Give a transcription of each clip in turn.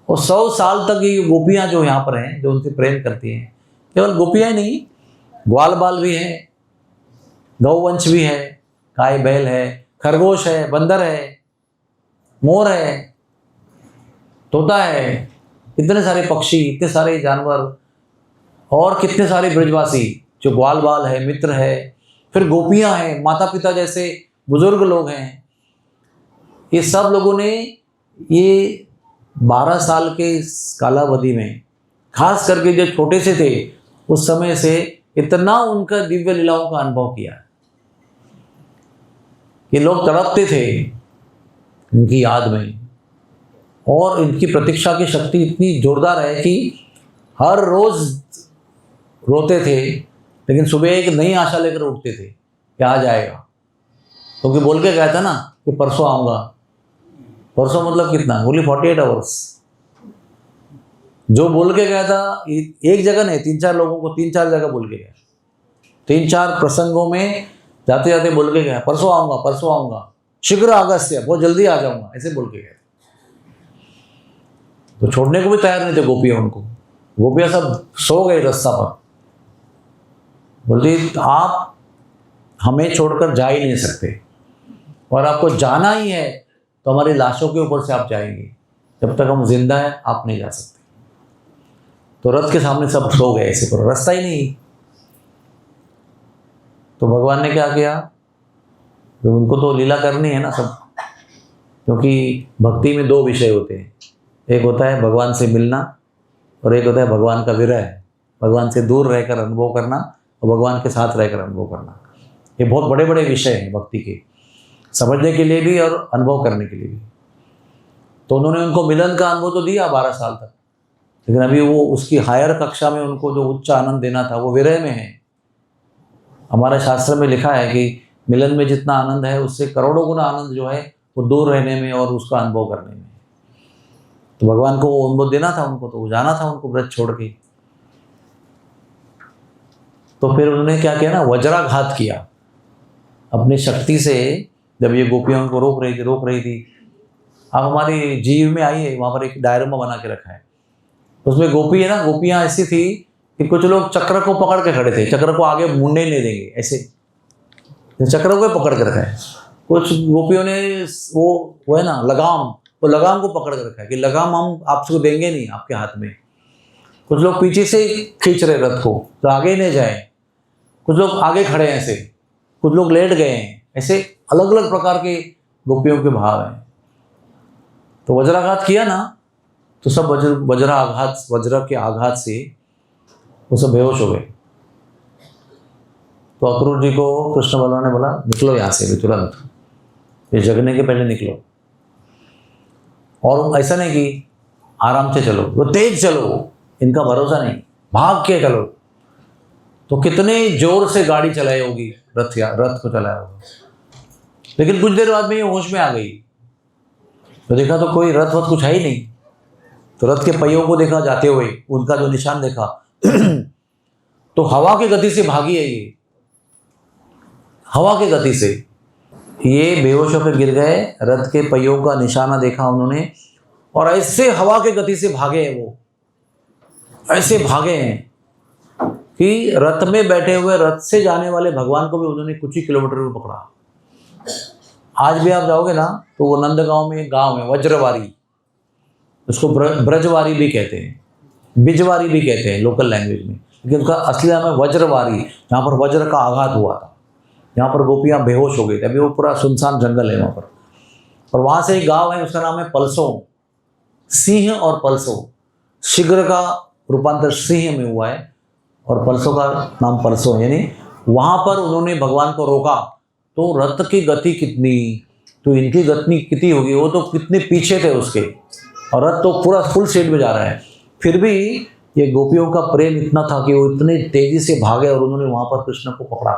और 100 साल तक ये गोपियां जो यहाँ पर हैं, जो उनसे प्रेम करती हैं, केवल गोपियां ही नहीं, ग्वाल बाल भी हैं, गौवंश भी है, गाय बैल है, खरगोश है, बंदर है, मोर है, तोता है, इतने सारे पक्षी, इतने सारे जानवर, और कितने सारे ब्रजवासी जो ग्वाल बाल है, मित्र है, फिर गोपियां हैं, माता पिता जैसे बुजुर्ग लोग हैं। ये सब लोगों ने ये 12 साल के कालावधि में, खास करके जो छोटे से थे उस समय से, इतना उनका दिव्य लीलाओं का अनुभव किया। ये लोग तड़पते थे इनकी याद में, और इनकी प्रतीक्षा की शक्ति इतनी जोरदार है कि हर रोज रोते थे, लेकिन सुबह एक नई आशा लेकर उठते थे कि आ जाएगा, क्योंकि बोल के गया था ना कि परसों आऊँगा। परसों मतलब कितना, बोली 48 आवर्स। जो बोल के गया था एक जगह नहीं, 3-4 लोगों को 3-4 जगह बोल के गया, 3-4 प्रसंगों में जाते जाते बोल के गया, परसों आऊँगा, परसों आऊँगा, शीघ्र अगस्त्य, बहुत जल्दी आ जाऊँगा, ऐसे बोल के गया। तो छोड़ने को भी तैयार नहीं थे गोपियाँ उनको। गोपियाँ सब सो गए रास्ता पर। बोलती आप हमें छोड़कर जा ही नहीं सकते, और आपको जाना ही है तो हमारी लाशों के ऊपर से आप जाएंगे, जब तक हम जिंदा हैं आप नहीं जा सकते। तो रथ के सामने सब सो गए ऐसे, पर रास्ता ही नहीं। तो भगवान ने क्या किया, तो उनको तो लीला करनी है ना सब, क्योंकि भक्ति में 2 विषय होते हैं, एक होता है भगवान से मिलना, और एक होता है भगवान का विरह, भगवान से दूर रहकर अनुभव करना और भगवान के साथ रहकर अनुभव करना। ये बहुत बड़े बड़े विषय हैं भक्ति के, समझने के लिए भी और अनुभव करने के लिए भी। तो उन्होंने उनको मिलन का अनुभव तो दिया 12 साल तक, लेकिन अभी वो उसकी हायर कक्षा में उनको जो उच्च आनंद देना था वो विरह में है। हमारे शास्त्र में लिखा है कि मिलन में जितना आनंद है उससे करोड़ों गुना आनंद जो है वो दूर रहने में और उसका अनुभव करने में। तो भगवान को वो अनुभव देना था उनको, तो वो जाना था उनको व्रत छोड़ के। तो फिर उन्होंने क्या किया ना, वज्राघात किया अपनी शक्ति से। जब ये गोपियों को रोक रही थी, अब हमारी जीव में आई है, वहाँ पर एक डायरमा बना के रखा है, उसमें गोपी है ना, गोपियाँ ऐसी थी कि कुछ लोग चक्र को पकड़ के खड़े थे, चक्र को आगे मुड़ने नहीं देंगे, ऐसे चक्र को पकड़ के रखा है। कुछ गोपियों ने वो है ना लगाम, वो लगाम को पकड़ के रखा है कि लगाम हम आपको देंगे नहीं आपके हाथ में। कुछ लोग पीछे से खींच रहे रथ को तो आगे नहीं जाए, कुछ लोग आगे खड़े हैं ऐसे, कुछ लोग लेट गए हैं, ऐसे अलग अलग प्रकार के गोपियों के भाव हैं। तो वज्राघात किया ना, तो सब वज्र के आघात से वो सब बेहोश हो गए। तो अक्रूर जी को कृष्ण बलराम ने बोला निकलो यहाँ से भी तुरंत, ये जगने के पहले निकलो। और ऐसा नहीं कि आराम से चलो, वो तेज चलो, इनका भरोसा नहीं, भाग के चलो। तो कितने जोर से गाड़ी चलाई होगी, रथ को चलाया होगा, लेकिन कुछ देर बाद में ये होश में आ गई। तो देखा तो कोई रथ वथ कुछ है ही नहीं। तो रथ के पहियों को देखा जाते हुए, उनका जो निशान देखा तो हवा की गति से भागी है ये, हवा की गति से ये बेहोश होकर गिर गए। रथ के पहियों का निशाना देखा उन्होंने, और ऐसे हवा की गति से भागे हैं, वो ऐसे भागे हैं कि रथ में बैठे हुए, रथ से जाने वाले भगवान को भी उन्होंने कुछ ही किलोमीटर में पकड़ा। आज भी आप जाओगे ना तो वो नंदगांव में एक गांव है वज्रवारी, उसको ब्रजवारी भी कहते हैं, बिजवारी भी कहते हैं लोकल लैंग्वेज में, लेकिन उसका असली नाम है वज्रवारी। जहाँ पर वज्र का आघात हुआ था, यहाँ पर गोपियाँ बेहोश हो गई थी। अभी वो पूरा सुनसान जंगल है वहाँ पर। और वहाँ से एक गांव है, उसका नाम है पलसों। सिंह और पलसों, शीघ्र का रूपांतर सिंह में हुआ है और पलसों का नाम पलसों, यानी वहाँ पर उन्होंने भगवान को रोका। तो रथ की गति कितनी, तो इनकी गति कितनी होगी, वो तो कितने पीछे थे उसके, और रथ तो पूरा फुल स्पीड में जा रहा है। फिर भी ये गोपियों का प्रेम इतना था कि वो इतने तेजी से भागे और उन्होंने वहाँ पर कृष्ण को पकड़ा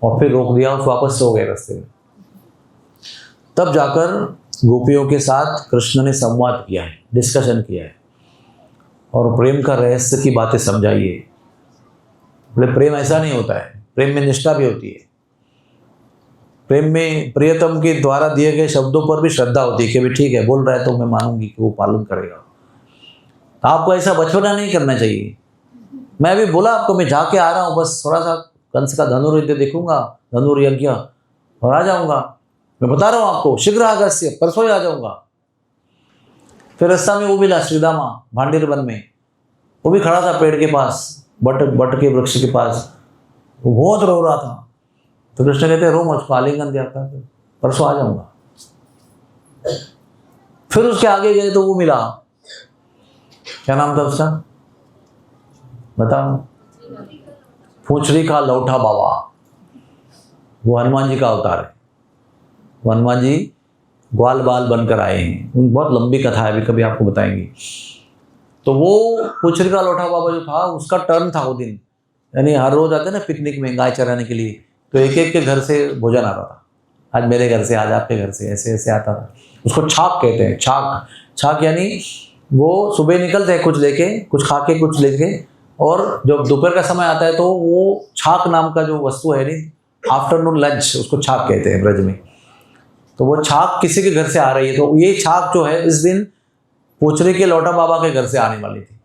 और फिर रोक दिया, और वापस सो गए रास्ते में। तब जाकर गोपियों के साथ कृष्ण ने संवाद किया है, डिस्कशन किया है, और प्रेम का रहस्य की बातें समझाई है। बोले प्रेम ऐसा नहीं होता है, प्रेम में निष्ठा भी होती है। प्रेम में प्रियतम के द्वारा दिए गए शब्दों पर भी श्रद्धा होती है कि भाई ठीक है बोल रहा है तो मैं मानूंगी कि वो पालन करेगा। तो आपको ऐसा बचपना नहीं करना चाहिए। मैं अभी बोला आपको, मैं जाके आ रहा हूँ, बस थोड़ा सा कंस का धनुर्युद्ध देखूंगा, धनुर्यज्ञ, और आ जाऊंगा। मैं बता रहा हूँ आपको, शीघ्र अगस्त्य, परसों ही आ जाऊंगा। फिर रास्ता में वो मिला श्रीदामा भांडीर वन में, वो भी खड़ा था पेड़ के पास, बट के वृक्ष के पास, वो बहुत रो रहा था। तो कृष्ण कहते रो मत, आलिंगन दिया था, परसों आ जाऊंगा। फिर उसके आगे गए तो वो मिला, क्या नाम था उसका, बताओ, पूंछड़ी का लौठा बाबा, वो हनुमान जी का अवतार है। वो हनुमान जी ग्वाल बाल बनकर आए हैं, उन बहुत लंबी कथा है, अभी कभी आपको बताएंगे। तो वो पूंछड़ी का लौठा बाबा जो था, उसका टर्न था वो दिन, यानी हर रोज आते ना पिकनिक में गाय चराने के लिए, तो एक एक के घर से भोजन आता था, आज मेरे घर से, आज आपके घर से, ऐसे ऐसे आता था। उसको छाक कहते हैं, छाक। छाक यानी वो सुबह निकलते हैं कुछ लेके, कुछ खा के कुछ लेके, और जब दोपहर का समय आता है तो वो छाक नाम का जो वस्तु है नहीं, आफ्टरनून लंच, उसको छाक कहते हैं ब्रज में। तो वो छाक किसी के घर से आ रही है, तो ये छाक जो है इस दिन पूंछड़ी के लौटा बाबा के घर से आने वाली थी।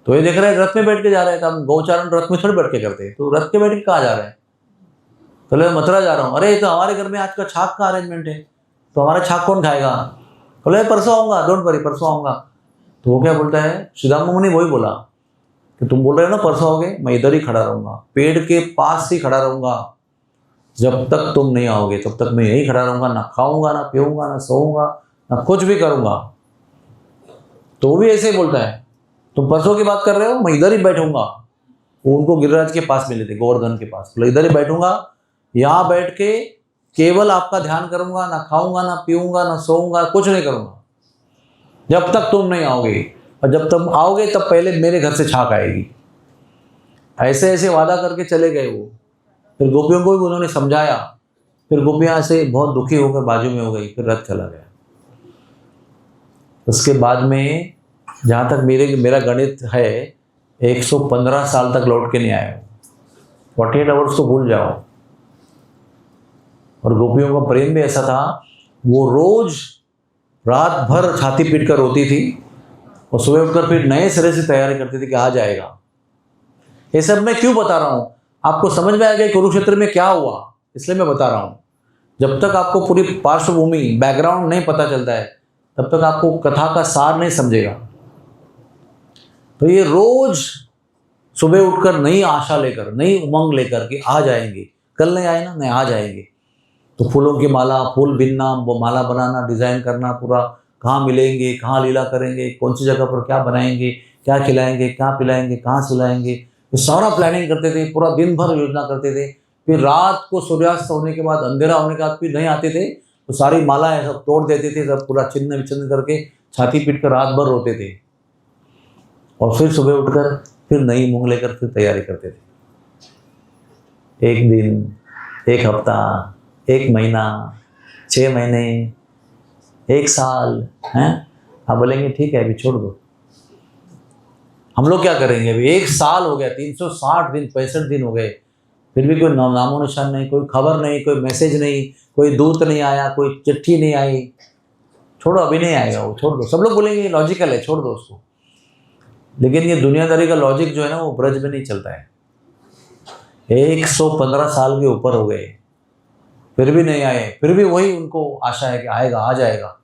तो ये देख रहे हैं रथ में बैठ के जा रहे थे, हम गौचारण रथ में थोड़ी बैठ के करते, तो रथ के बैठ के कहाँ जा रहे हैं, तो मैं मथुरा जा रहा हूँ। अरे तो हमारे घर में आज का छाक का अरेंजमेंट है, तो हमारा छाक कौन खाएगा, बोले परसों आऊँगा, डोंट वरी परसों आऊँगा। तो वो क्या बोलता है, श्रीदामा मुनि वही बोला कि तुम बोल रहे हो ना परसों आओगे, मैं इधर ही खड़ा रहूँगा, पेड़ के पास ही खड़ा रहूँगा, जब तक तुम नहीं आओगे तब तक मैं यही खड़ा रहूँगा, ना खाऊंगा, ना पीऊँगा, ना सोऊंगा, ना कुछ भी करूँगा। तो वो भी ऐसे ही बोलता है, तुम परसों की बात कर रहे हो, मैं इधर ही बैठूंगा। वो उनको गिरिराज के पास मिले थे, गोवर्धन के पास, बोले इधर ही बैठूंगा, यहाँ बैठ के केवल आपका ध्यान करूंगा, ना खाऊंगा, ना पीऊंगा, ना सोऊंगा, कुछ नहीं करूंगा जब तक तुम नहीं आओगे, और जब तुम आओगे तब पहले मेरे घर से छाक आएगी। ऐसे ऐसे वादा करके चले गए वो। फिर गोपियों को भी उन्होंने समझाया, फिर गोपियाँ से बहुत दुखी होकर बाजू में हो गई, फिर रथ चला गया। उसके बाद में जहाँ तक मेरा गणित है, 115 साल तक लौट के नहीं आए। 48 आवर्स तो भूल जाओ। और गोपियों का प्रेम भी ऐसा था, वो रोज रात भर छाती पीट कर रोती थी, और सुबह उठकर फिर नए सिरे से तैयारी करती थी कि आ जाएगा। ये सब मैं क्यों बता रहा हूँ, आपको समझ में आएगा कुरुक्षेत्र में क्या हुआ, इसलिए मैं बता रहा हूँ। जब तक आपको पूरी पार्श्वभूमि, बैकग्राउंड नहीं पता चलता है, तब तक आपको कथा का सार नहीं समझेगा। तो ये रोज सुबह उठकर नई आशा लेकर, नई उमंग लेकर कि आ जाएंगे, कल नहीं आए ना, नहीं आ जाएंगे। तो फूलों की माला, फूल बिनना, वो माला बनाना, डिज़ाइन करना, पूरा कहाँ मिलेंगे, कहाँ लीला करेंगे, कौन सी जगह पर क्या बनाएंगे, क्या खिलाएंगे, क्या पिलाएंगे, कहाँ सुलाएंगे, ये सारा प्लानिंग करते थे, पूरा दिन भर योजना करते थे। फिर रात को सूर्यास्त होने के बाद, अंधेरा होने के बाद फिर नहीं आते थे, तो सारी मालाएं सब तोड़ देते थे, सब पूरा छिन्न विच्छिन्न करके छाती पीट कर रात भर रोते थे। और फिर सुबह उठकर फिर नई मूंग लेकर फिर तैयारी करते थे। एक दिन, एक हफ्ता, एक महीना, 6 महीने, 1 साल हैं। आप बोलेंगे ठीक है अभी छोड़ दो, हम लोग क्या करेंगे अभी, 1 साल हो गया, 360 दिन, 65 दिन हो गए, फिर भी कोई नामो निशान नहीं, कोई खबर नहीं, कोई मैसेज नहीं, कोई दूत नहीं आया, कोई चिट्ठी नहीं आई। छोड़ो अभी नहीं आएगा वो, छोड़ दो। सब लोग बोलेंगे लॉजिकल है, छोड़ दो उसको। लेकिन ये दुनियादारी का लॉजिक जो है ना, वो ब्रज में नहीं चलता है। 115 साल के ऊपर हो गए, फिर भी नहीं आए, फिर भी वही उनको आशा है कि आएगा, आ जाएगा।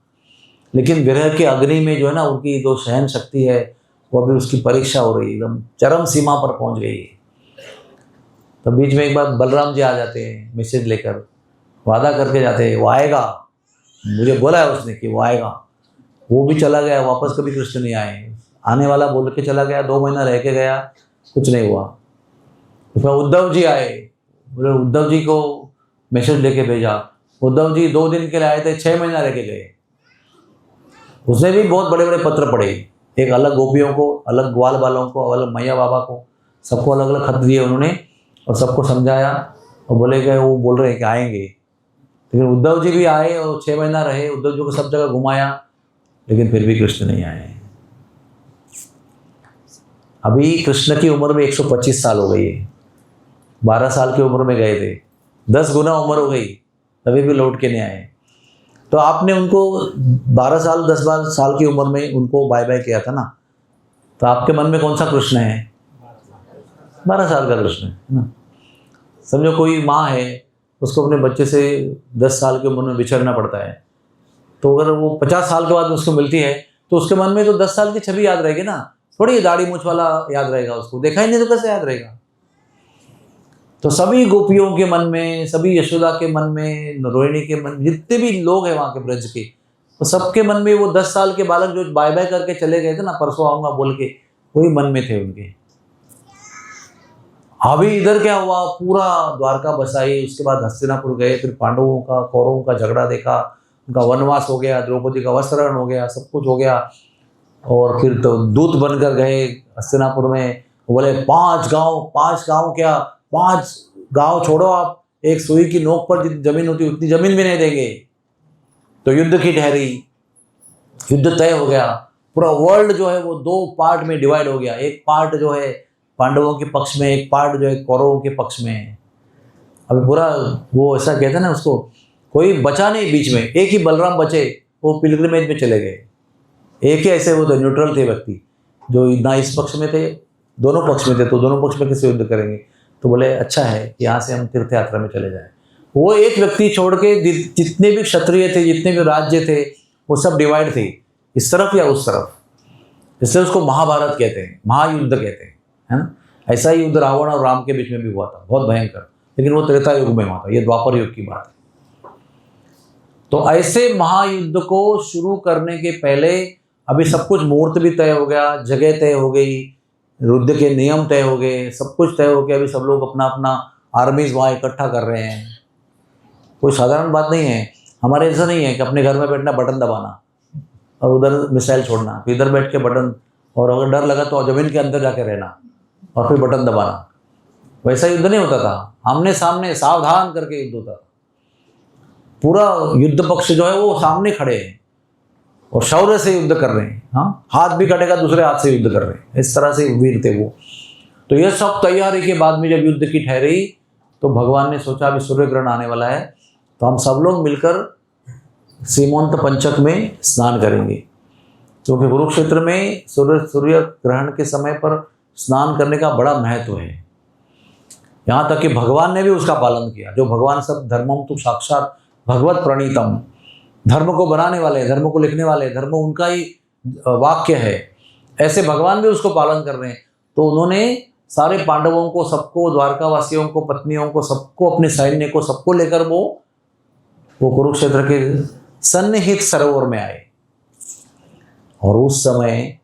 लेकिन विरह के अग्नि में जो है ना, उनकी जो सहन शक्ति है, वो अभी उसकी परीक्षा हो रही है, एकदम चरम सीमा पर पहुंच गई है। तो बीच में एक बार बलराम जी आ जाते हैं मैसेज लेकर, वादा करके जाते हैं वो आएगा, मुझे बोला है उसने कि वो आएगा। वो भी चला गया, वापस कभी कृष्ण नहीं आए। आने वाला बोल के चला गया, 2 महीना रह के गया, कुछ नहीं हुआ। उसमें उद्धव जी आए, बोले उद्धव जी को मैसेज लेके भेजा। उद्धव जी 2 दिन के लिए आए थे, 6 महीना रह के गए। उसने भी बहुत बड़े बड़े पत्र पढ़े, एक अलग गोपियों को, अलग ग्वाल बालों को, अलग मैया बाबा को, सबको अलग अलग खत दिए उन्होंने, और सबको समझाया, और बोले गए वो बोल रहे हैं कि आएंगे। लेकिन उद्धव जी भी आए और 6 महीना रहे, उद्धव जी को सब जगह घुमाया, लेकिन फिर भी कृष्ण नहीं आए। अभी कृष्ण की उम्र में 125 साल हो गई है। 12 साल की उम्र में गए थे, 10 गुना उम्र हो गई, तभी भी लौट के नहीं आए। तो आपने उनको 12 साल 10 साल की उम्र में उनको बाय बाय किया था ना, तो आपके मन में कौन सा कृष्ण है? 12 साल का कृष्ण है ना। समझो कोई माँ है, उसको अपने बच्चे से 10 साल की उम्र में बिछड़ना पड़ता है, तो अगर वो 50 साल के बाद उसको मिलती है तो उसके मन में तो 10 साल की छवि याद रहेगी ना, थोड़ी दाढ़ी मूछ वाला याद रहेगा, उसको देखा ही नहीं तो कैसे याद रहेगा। तो सभी गोपियों के मन में, सभी यशोदा के मन में, रोहिणी के मन में, जितने भी लोग हैं वहाँ के ब्रज के, तो सबके मन में वो 10 साल के बालक जो बाय बाय करके चले गए थे ना, परसों आऊंगा बोल के, वही मन में थे उनके। अभी इधर क्या हुआ, पूरा द्वारका बसाई, उसके बाद हस्तिनापुर गए, फिर पांडवों का कौरवों का झगड़ा देखा, उनका वनवास हो गया, द्रौपदी का वस्त्रहरण हो गया, सब कुछ हो गया। और फिर तो दूत बनकर गए हस्तिनापुर में, बोले 5 गांव क्या, 5 गांव छोड़ो आप, एक सुई की नोक पर जितनी जमीन होती उतनी जमीन भी नहीं देंगे। तो युद्ध की ठहरी, युद्ध तय हो गया, पूरा वर्ल्ड जो है वो 2 पार्ट में डिवाइड हो गया। एक पार्ट जो है पांडवों के पक्ष में, एक पार्ट जो है कौरवों के पक्ष में है। अभी पूरा वो ऐसा कहते हैं ना उसको, कोई बचा नहीं बीच में, एक ही बलराम बचे, वो पिलग्रिमेज में चले गए। एक ही ऐसे वो तो न्यूट्रल थे व्यक्ति, जो ना इस पक्ष में थे, दोनों पक्ष में थे, तो दोनों पक्ष में कैसे युद्ध करेंगे। तो बोले अच्छा है यहाँ से हम तीर्थ यात्रा में चले जाएं। वो एक व्यक्ति छोड़ के जितने भी क्षत्रिय थे, जितने भी राज्य थे, वो सब डिवाइड थे, इस तरफ या उस तरफ। इसलिए उसको महाभारत कहते हैं, महायुद्ध कहते हैं, है ना। ऐसा ही युद्ध रावण और राम के बीच में भी हुआ था, बहुत भयंकर, लेकिन वो त्रेता युग में हुआ था, ये द्वापर युग की बात है। तो ऐसे महायुद्ध को शुरू करने के पहले अभी सब कुछ मुहूर्त भी तय हो गया, जगह तय हो गई, युद्ध के नियम तय हो गए, सब कुछ तय हो गया। अभी सब लोग अपना अपना आर्मीज वहाँ इकट्ठा कर रहे हैं। कोई साधारण बात नहीं है। हमारे ऐसा नहीं है कि अपने घर में बैठना, बटन दबाना और उधर मिसाइल छोड़ना, फिर इधर बैठ के बटन, और अगर डर लगा तो जमीन के अंदर जाके रहना और फिर बटन दबाना। वैसा युद्ध नहीं होता था, आमने सामने सावधान करके युद्ध होता था। पूरा युद्ध पक्ष जो है वो सामने खड़े हैं और शौर्य से युद्ध कर रहे हैं। हाँ, हाथ भी कटेगा दूसरे हाथ से युद्ध कर रहे हैं, इस तरह से वीर थे वो। तो ये सब तैयारी के बाद में जब युद्ध की ठहरी तो भगवान ने सोचा अभी सूर्य ग्रहण आने वाला है, तो हम सब लोग मिलकर सीमंत पंचक में स्नान करेंगे, क्योंकि कुरुक्षेत्र में सूर्य ग्रहण के समय पर स्नान करने का बड़ा महत्व है। यहाँ तक कि भगवान ने भी उसका पालन किया। जो भगवान सब धर्मम तो साक्षात भगवत प्रणीतम, धर्म को बनाने वाले, धर्म को लिखने वाले, धर्म उनका ही वाक्य है, ऐसे भगवान भी उसको पालन कर रहे हैं। तो उन्होंने सारे पांडवों को, सबको, द्वारकावासियों को, पत्नियों को, सबको, अपने सैन्य को, सबको लेकर वो कुरुक्षेत्र के सन्निहित सरोवर में आए। और उस समय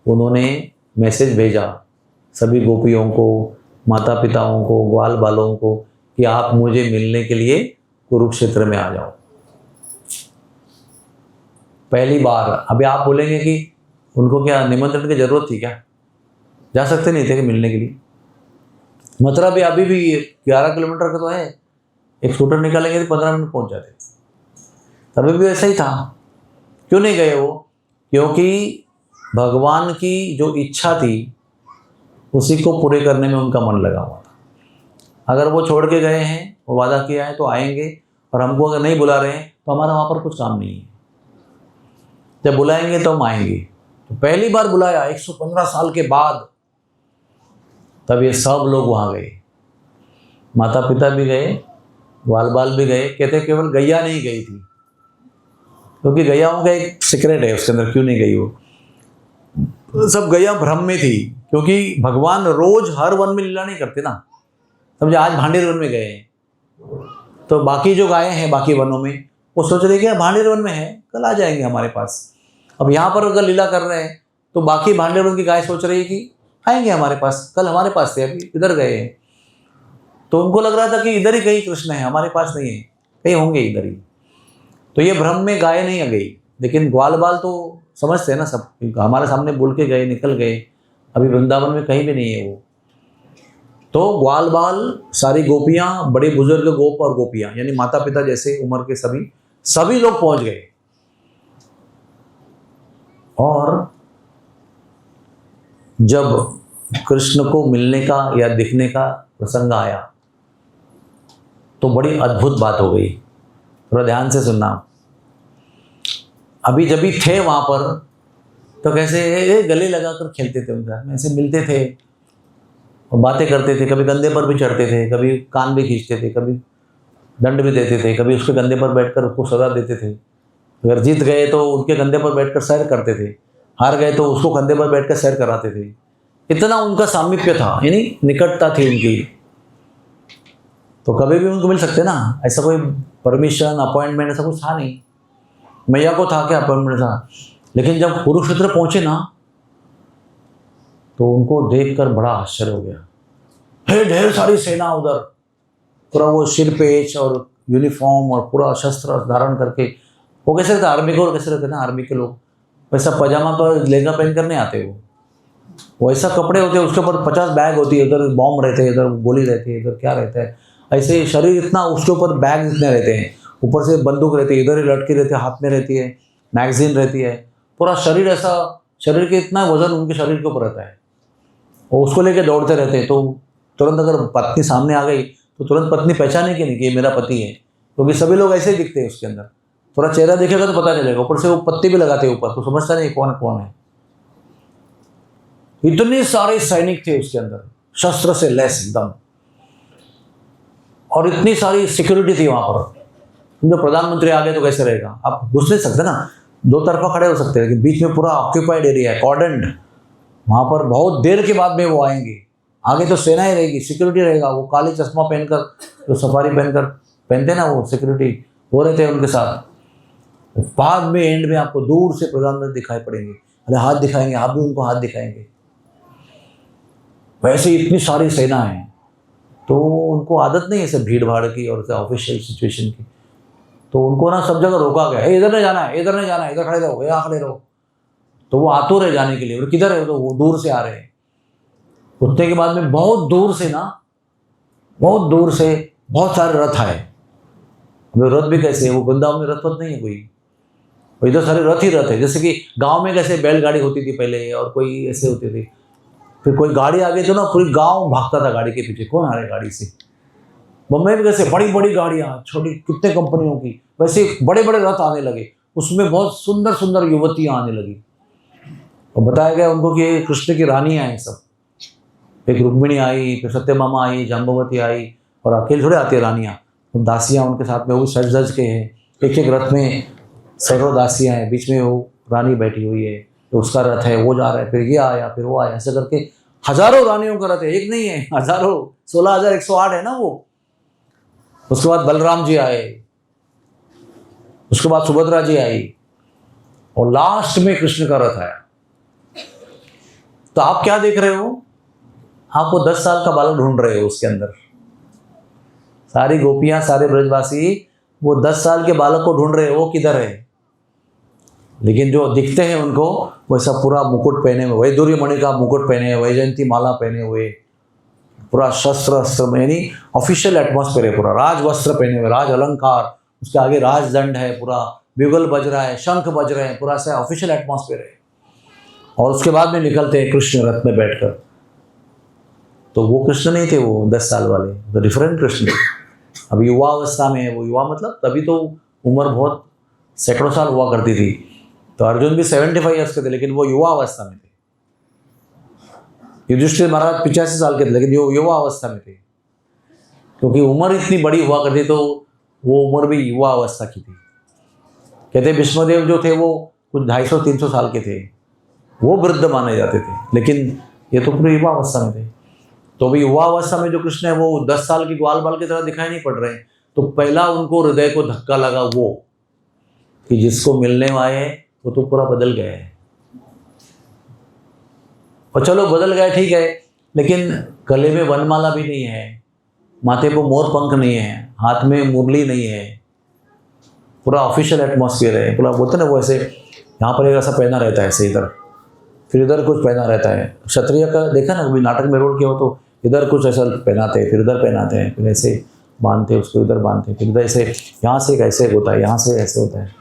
उन्होंने मैसेज भेजा सभी गोपियों को, माता पिताओं को, ग्वाल बालों को, कि आप मुझे मिलने के लिए कुरुक्षेत्र में आ जाओ। पहली बार। अभी आप बोलेंगे कि उनको क्या निमंत्रण की जरूरत थी क्या, जा सकते नहीं थे कि मिलने के लिए। मथुरा भी अभी भी 11 किलोमीटर का तो है, एक स्कूटर निकालेंगे तो 15 मिनट पहुंच जाते। तभी भी ऐसा ही था। क्यों नहीं गए वो? क्योंकि भगवान की जो इच्छा थी उसी को पूरे करने में उनका मन लगा हुआ था। अगर वो छोड़ के गए हैं, वो वादा किया है तो आएंगे, और हमको अगर नहीं बुला रहे हैं तो हमारा वहाँ पर कुछ काम नहीं है। जब बुलाएंगे तो हम आएंगे। तो पहली बार बुलाया 115 साल के बाद, तब ये सब लोग वहाँ गए। माता पिता भी गए, ग्वाल बाल भी गए। कहते केवल गैया नहीं गई थी, क्योंकि गैयाओं का एक सीक्रेट है उसके अंदर, क्यों नहीं गई वो। सब गैया भ्रम में थी, क्योंकि भगवान रोज हर वन में लीला नहीं करते ना। समझे, आज भांडेर वन में गए हैं तो बाकी जो गायें हैं बाकी वनों में, वो सोच रहे कि भांडेर वन में है, कल आ जाएंगे हमारे पास। अब यहाँ पर अगर लीला कर रहे हैं तो बाकी भांडेर वन की गाय सोच रही है कि आएंगे हमारे पास, कल हमारे पास थे, अभी इधर गए हैं। तो उनको लग रहा था कि इधर ही कहीं कृष्ण है, हमारे पास नहीं है, कहीं होंगे इधर ही। तो ये भ्रम में गाय नहीं आ गई। लेकिन ग्वाल बाल तो समझते हैं ना सब, हमारे सामने बोल के गए, निकल गए। अभी वृंदावन में कहीं भी नहीं है वो। तो ग्वाल बाल, सारी गोपियाँ, बड़े बुजुर्ग गोप और गोपियाँ, यानी माता पिता जैसे उम्र के सभी लोग पहुंच गए। और जब कृष्ण को मिलने का या दिखने का प्रसंग आया तो बड़ी अद्भुत बात हो गई। थोड़ा ध्यान से सुनना। अभी जब भी थे वहां पर तो कैसे गले लगाकर खेलते थे उनका, ऐसे मिलते थे और बातें करते थे, कभी कंधे पर भी चढ़ते थे, कभी कान भी खींचते थे, कभी दंड भी देते थे, कभी उसके कंधे पर बैठकर उसको सजा देते थे। अगर जीत गए तो उनके कंधे पर बैठकर सैर करते थे, हार गए तो उसको कंधे पर बैठकर सैर कराते थे। इतना उनका सामीप्य था, यानी निकटता थी उनकी। तो कभी भी उनको मिल सकते ना, ऐसा कोई परमिशन अपॉइंटमेंट ऐसा कुछ था नहीं। मैया को था क्या अपॉइंटमेंट था, लेकिन जब कुरुक्षेत्र पहुंचे ना तो उनको देखकर बड़ा आश्चर्य हो गया। हे ढेर सारी सेना उधर, पूरा वो सिरपेच और यूनिफॉर्म और पूरा शस्त्र धारण करके। वो कैसे रहते आर्मी को, कैसे रहते ना आर्मी के लोग, वैसा पजामा पर लहंगा पहन कर नहीं आते वो ऐसा कपड़े होते हैं, उसके ऊपर 50 बैग होती है, इधर बॉम्ब रहते हैं, इधर गोली रहती है, इधर क्या रहता है, ऐसे शरीर इतना, उसके ऊपर बैग इतने रहते हैं, ऊपर से बंदूक रहती है, इधर ही लटकी रहती है, हाथ में रहती है, मैगजीन रहती है, पूरा शरीर ऐसा, शरीर के इतना वजन उनके शरीर के ऊपर रहता है। वो उसको लेके दौड़ते रहते हैं। तो तुरंत अगर पत्नी सामने आ गई तो तुरंत पत्नी पहचाने कि नहीं कि ये मेरा पति है, क्योंकि सभी लोग ऐसे ही दिखते हैं उसके अंदर। थोड़ा चेहरा दिखेगा तो पता चलेगा, ऊपर से वो पत्ती भी लगाते हैं ऊपर, तो समझता नहीं कौन कौन है। इतने सारे सैनिक थे उसके अंदर, शस्त्र से लैस एकदम, और इतनी सारी सिक्योरिटी थी वहां पर। जो प्रधानमंत्री आ गए तो कैसे रहेगा, आप घुस नहीं सकते ना, दो तरफा खड़े हो सकते हैं, लेकिन बीच में पूरा ऑक्यूपाइड एरिया है, कॉर्डन्ड। वहां पर बहुत देर के बाद में वो आएंगे, आगे तो सेना ही रहेगी, सिक्योरिटी रहेगा। वो काली चश्मा पहनकर, जो सफारी पहनकर पहनते ना वो सिक्योरिटी, वो रहते हैं उनके साथ। बाद में एंड में आपको दूर से प्रधानमंत्री दिखाई पड़ेंगे, अरे हाथ दिखाएंगे, आप भी उनको हाथ दिखाएंगे। वैसे इतनी सारी सेना है, तो उनको आदत नहीं है सब भीड़ भाड़ की और ऑफिशियल सिचुएशन की। तो उनको ना सब जगह रोका गया, इधर नहीं जाना है, इधर नहीं जाना है, इधर खड़े रहो, यहाँ खड़े रहो। तो वो आतुर है जाने के लिए, और किधर है, तो वो दूर से आ रहे हैं। उठने के बाद में बहुत दूर से ना, बहुत दूर से बहुत सारे रथ आए। रथ भी कैसे, वो वृंदावन में रथ नहीं है कोई, इधर सारे रथ ही रथ है। जैसे कि गांव में कैसे बैलगाड़ी होती थी पहले, और कोई ऐसे होते थे, फिर कोई गाड़ी आ गई तो ना पूरी गांव भागता था गाड़ी के पीछे, कौन आ रहा है गाड़ी से। मुंबई में कैसे बड़ी बड़ी गाड़ियां, छोटी कितने कंपनियों की, वैसे बड़े बड़े रथ आने लगे, उसमें बहुत सुंदर सुंदर युवतियां आने लगी। और बताया गया उनको कि ये कृष्ण की रानियां हैं सब। एक रुक्मिणी आई, फिर सत्यभामा आई, जाम्बवती आई, और अकेले थोड़े आती है रानियां, तो दासियां उनके साथ में, वो सज धज के हैं, एक एक रथ में सैकड़ों दासियां हैं, बीच में वो रानी बैठी हुई है, तो उसका रथ है, वो जा रहा है, फिर ये आया, फिर वो आया, ऐसे करके हजारों रानियों का रथ है, एक नहीं है, हजारों, 16,108 है ना वो। उसके बाद बलराम जी आए, उसके बाद सुभद्रा जी आई, और लास्ट में कृष्ण का रथ आया। तो आप क्या देख रहे हो, आप वो 10 साल का बालक ढूंढ रहे हो उसके अंदर। सारी गोपियां, सारे ब्रजवासी वो 10 साल के बालक को ढूंढ रहे हो, वो किधर है। लेकिन जो दिखते हैं उनको, वैसा पूरा मुकुट पहने हुए, वैदुर्यमणि का मुकुट पहने हुए, वैजयंती माला पहने हुए, पूरा शस्त्र अस्त्र में, यानी ऑफिशियल एटमॉस्फेयर है, पूरा राज वस्त्र पहने हुए, राज अलंकार, उसके आगे राजदंड है, पूरा ब्यूगल बज रहा है, शंख बज रहे हैं, पूरा सा ऑफिशियल एटमॉस्फेयर है। और उसके बाद में निकलते हैं कृष्ण रथ में बैठकर। तो वो कृष्ण नहीं थे, वो 10 साल वाले, तो डिफरेंट कृष्ण। अब युवा अवस्था में है वो, युवा मतलब तभी तो उम्र बहुत सैकड़ों साल हुआ करती थी। तो अर्जुन भी 75 ईयर्स के थे, लेकिन वो युवा अवस्था में थे। युधिष्ठिर महाराज 85 साल के थे, लेकिन वो युवा अवस्था में थे, क्योंकि उम्र इतनी बड़ी हुआ करती, तो वो उम्र भी युवा अवस्था की थी। कहते विष्णुदेव जो थे वो कुछ 250-300 साल के थे, वो वृद्ध माने जाते थे, लेकिन ये तो पूरी युवा अवस्था में थे। तो भी युवा अवस्था में जो कृष्ण है वो 10 साल की ग्वाल बाल की तरह दिखाई नहीं पड़ रहे हैं। तो पहला उनको हृदय को धक्का लगा वो, कि जिसको मिलने आए वो तो पूरा बदल गया है। और चलो बदल गया ठीक है, लेकिन गले में वनमाला भी नहीं है, माथे पर मोर पंख नहीं है, हाथ में मुरली नहीं है, पूरा ऑफिशियल एटमॉस्फेयर है, पूरा बोलते ना वो ऐसे, यहाँ पर एक ऐसा पहना रहता है ऐसे, इधर फिर इधर कुछ पहना रहता है। क्षत्रिय का देखा ना कभी नाटक में रोल किया हो, तो इधर कुछ ऐसा पहनाते हैं, फिर इधर पहनाते हैं, फिर ऐसे बांधते हैं उसको, इधर बांधते हैं, फिर इधर ऐसे, यहाँ से कैसे होता है, यहाँ से ऐसे होता है,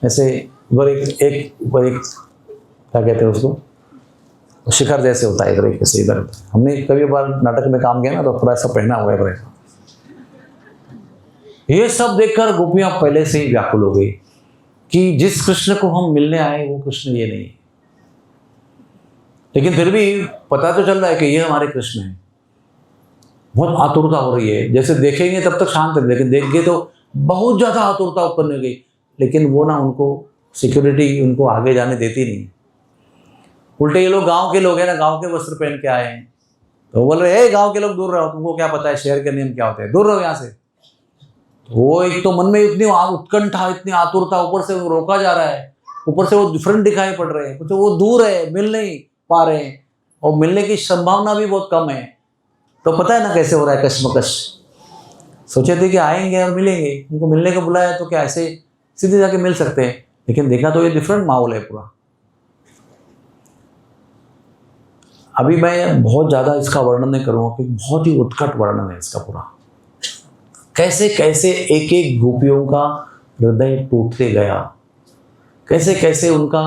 ऐसे ऊपर एक ऊपर एक क्या कहते हैं उसको, शिखर जैसे होता है, इधर एक ऐसे इधर। हमने कभी बार नाटक में काम किया ना, तो थोड़ा ऐसा पहना हुआ है। ये सब देखकर गोपियां पहले से ही व्याकुल हो गई कि जिस कृष्ण को हम मिलने आए वो कृष्ण ये नहीं। लेकिन फिर भी पता तो चल रहा है कि ये हमारे कृष्ण हैं। बहुत आतुरता हो रही है, जैसे देखेंगे तब तक शांत है, लेकिन देखेंगे तो बहुत ज़्यादा आतुरता उत्पन्न हो गई। लेकिन वो ना उनको सिक्योरिटी उनको आगे जाने देती नहीं। उल्टे ये लोग गांव के लोग हैं ना, गांव के वस्त्र पहन के आए हैं, तो बोल रहे हैं गांव के लोग दूर रहो, तुमको क्या पता है शहर के नियम क्या होते हैं, दूर रहो यहाँ से। वो एक तो मन में इतनी उत्कंठा, इतनी आतुरता, ऊपर से रोका जा रहा है, ऊपर से वो डिफरेंट दिखाई पड़ रहे हैं, कुछ वो दूर है, मिल नहीं पा रहे हैं, और मिलने की संभावना भी बहुत कम है। तो पता है ना कैसे हो रहा है कश्मकश। सोचे थे कि आएंगे और मिलेंगे, उनको मिलने को बुलाया तो क्या ऐसे सीधे जाके मिल सकते हैं, लेकिन देखा तो ये डिफरेंट माहौल है पूरा। अभी मैं बहुत ज़्यादा इसका वर्णन नहीं करूँगा क्योंकि बहुत ही उत्कट वर्णन है इसका पूरा। कैसे कैसे एक एक गोपियों का हृदय टूटते गया, कैसे कैसे उनका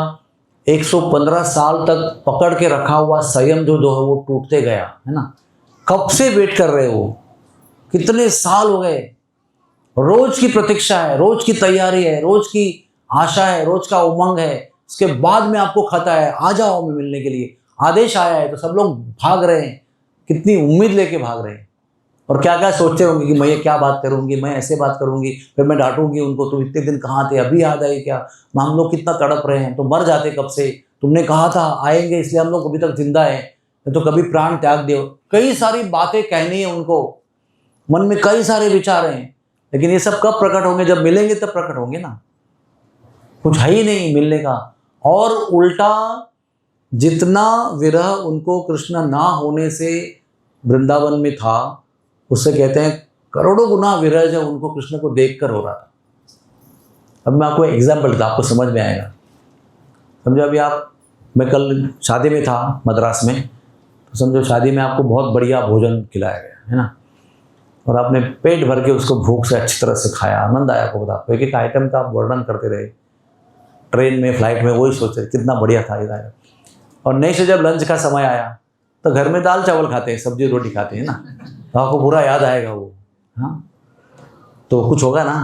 115 साल तक पकड़ के रखा हुआ संयम जो है वो टूटते गया, है ना। कब से वेट कर रहे हो, कितने साल हो गए, रोज की प्रतीक्षा है, रोज की तैयारी है, रोज की आशा है, रोज का उमंग है, उसके बाद में आपको खता है आ जाओ मैं मिलने के लिए, आदेश आया है, तो सब लोग भाग रहे हैं, कितनी उम्मीद लेके भाग रहे हैं, और क्या क्या सोचते होंगे कि मैं ये क्या बात करूंगी, मैं ऐसे बात करूंगी, फिर मैं डांटूंगी उनको, तुम इतने दिन कहाँ थे, अभी याद आई क्या, हम लोग कितना तड़प रहे हैं, तो मर जाते कब से, तुमने कहा था आएंगे इसलिए हम लोग अभी तक जिंदा हैं, तो कभी प्राण त्याग दो। कई सारी बातें कहनी है उनको, मन में कई सारे विचार हैं, लेकिन ये सब कब प्रकट होंगे, जब मिलेंगे तब प्रकट होंगे ना। कुछ है ही नहीं मिलने का, और उल्टा जितना विरह उनको कृष्ण ना होने से वृंदावन में था, उससे कहते हैं करोड़ों गुना विरह जब उनको कृष्ण को देखकर हो रहा था। अब मैं आपको एग्जाम्पल देता, आपको समझ में आएगा। समझो अभी मैं कल शादी में था मद्रास में, तो समझो शादी में आपको बहुत बढ़िया भोजन खिलाया गया है ना, और आपने पेट भर के उसको भूख से अच्छी तरह से खाया, आनंद आया आपको, बता एक एक आइटम का आप वर्णन करते रहे, ट्रेन में फ्लाइट में वही सोचे कितना बढ़िया था ये। और नहीं से जब लंच का समय आया तो घर में दाल चावल खाते हैं, सब्जी रोटी खाते हैं ना, तो आपको पूरा याद आएगा वो। हाँ, तो कुछ होगा ना,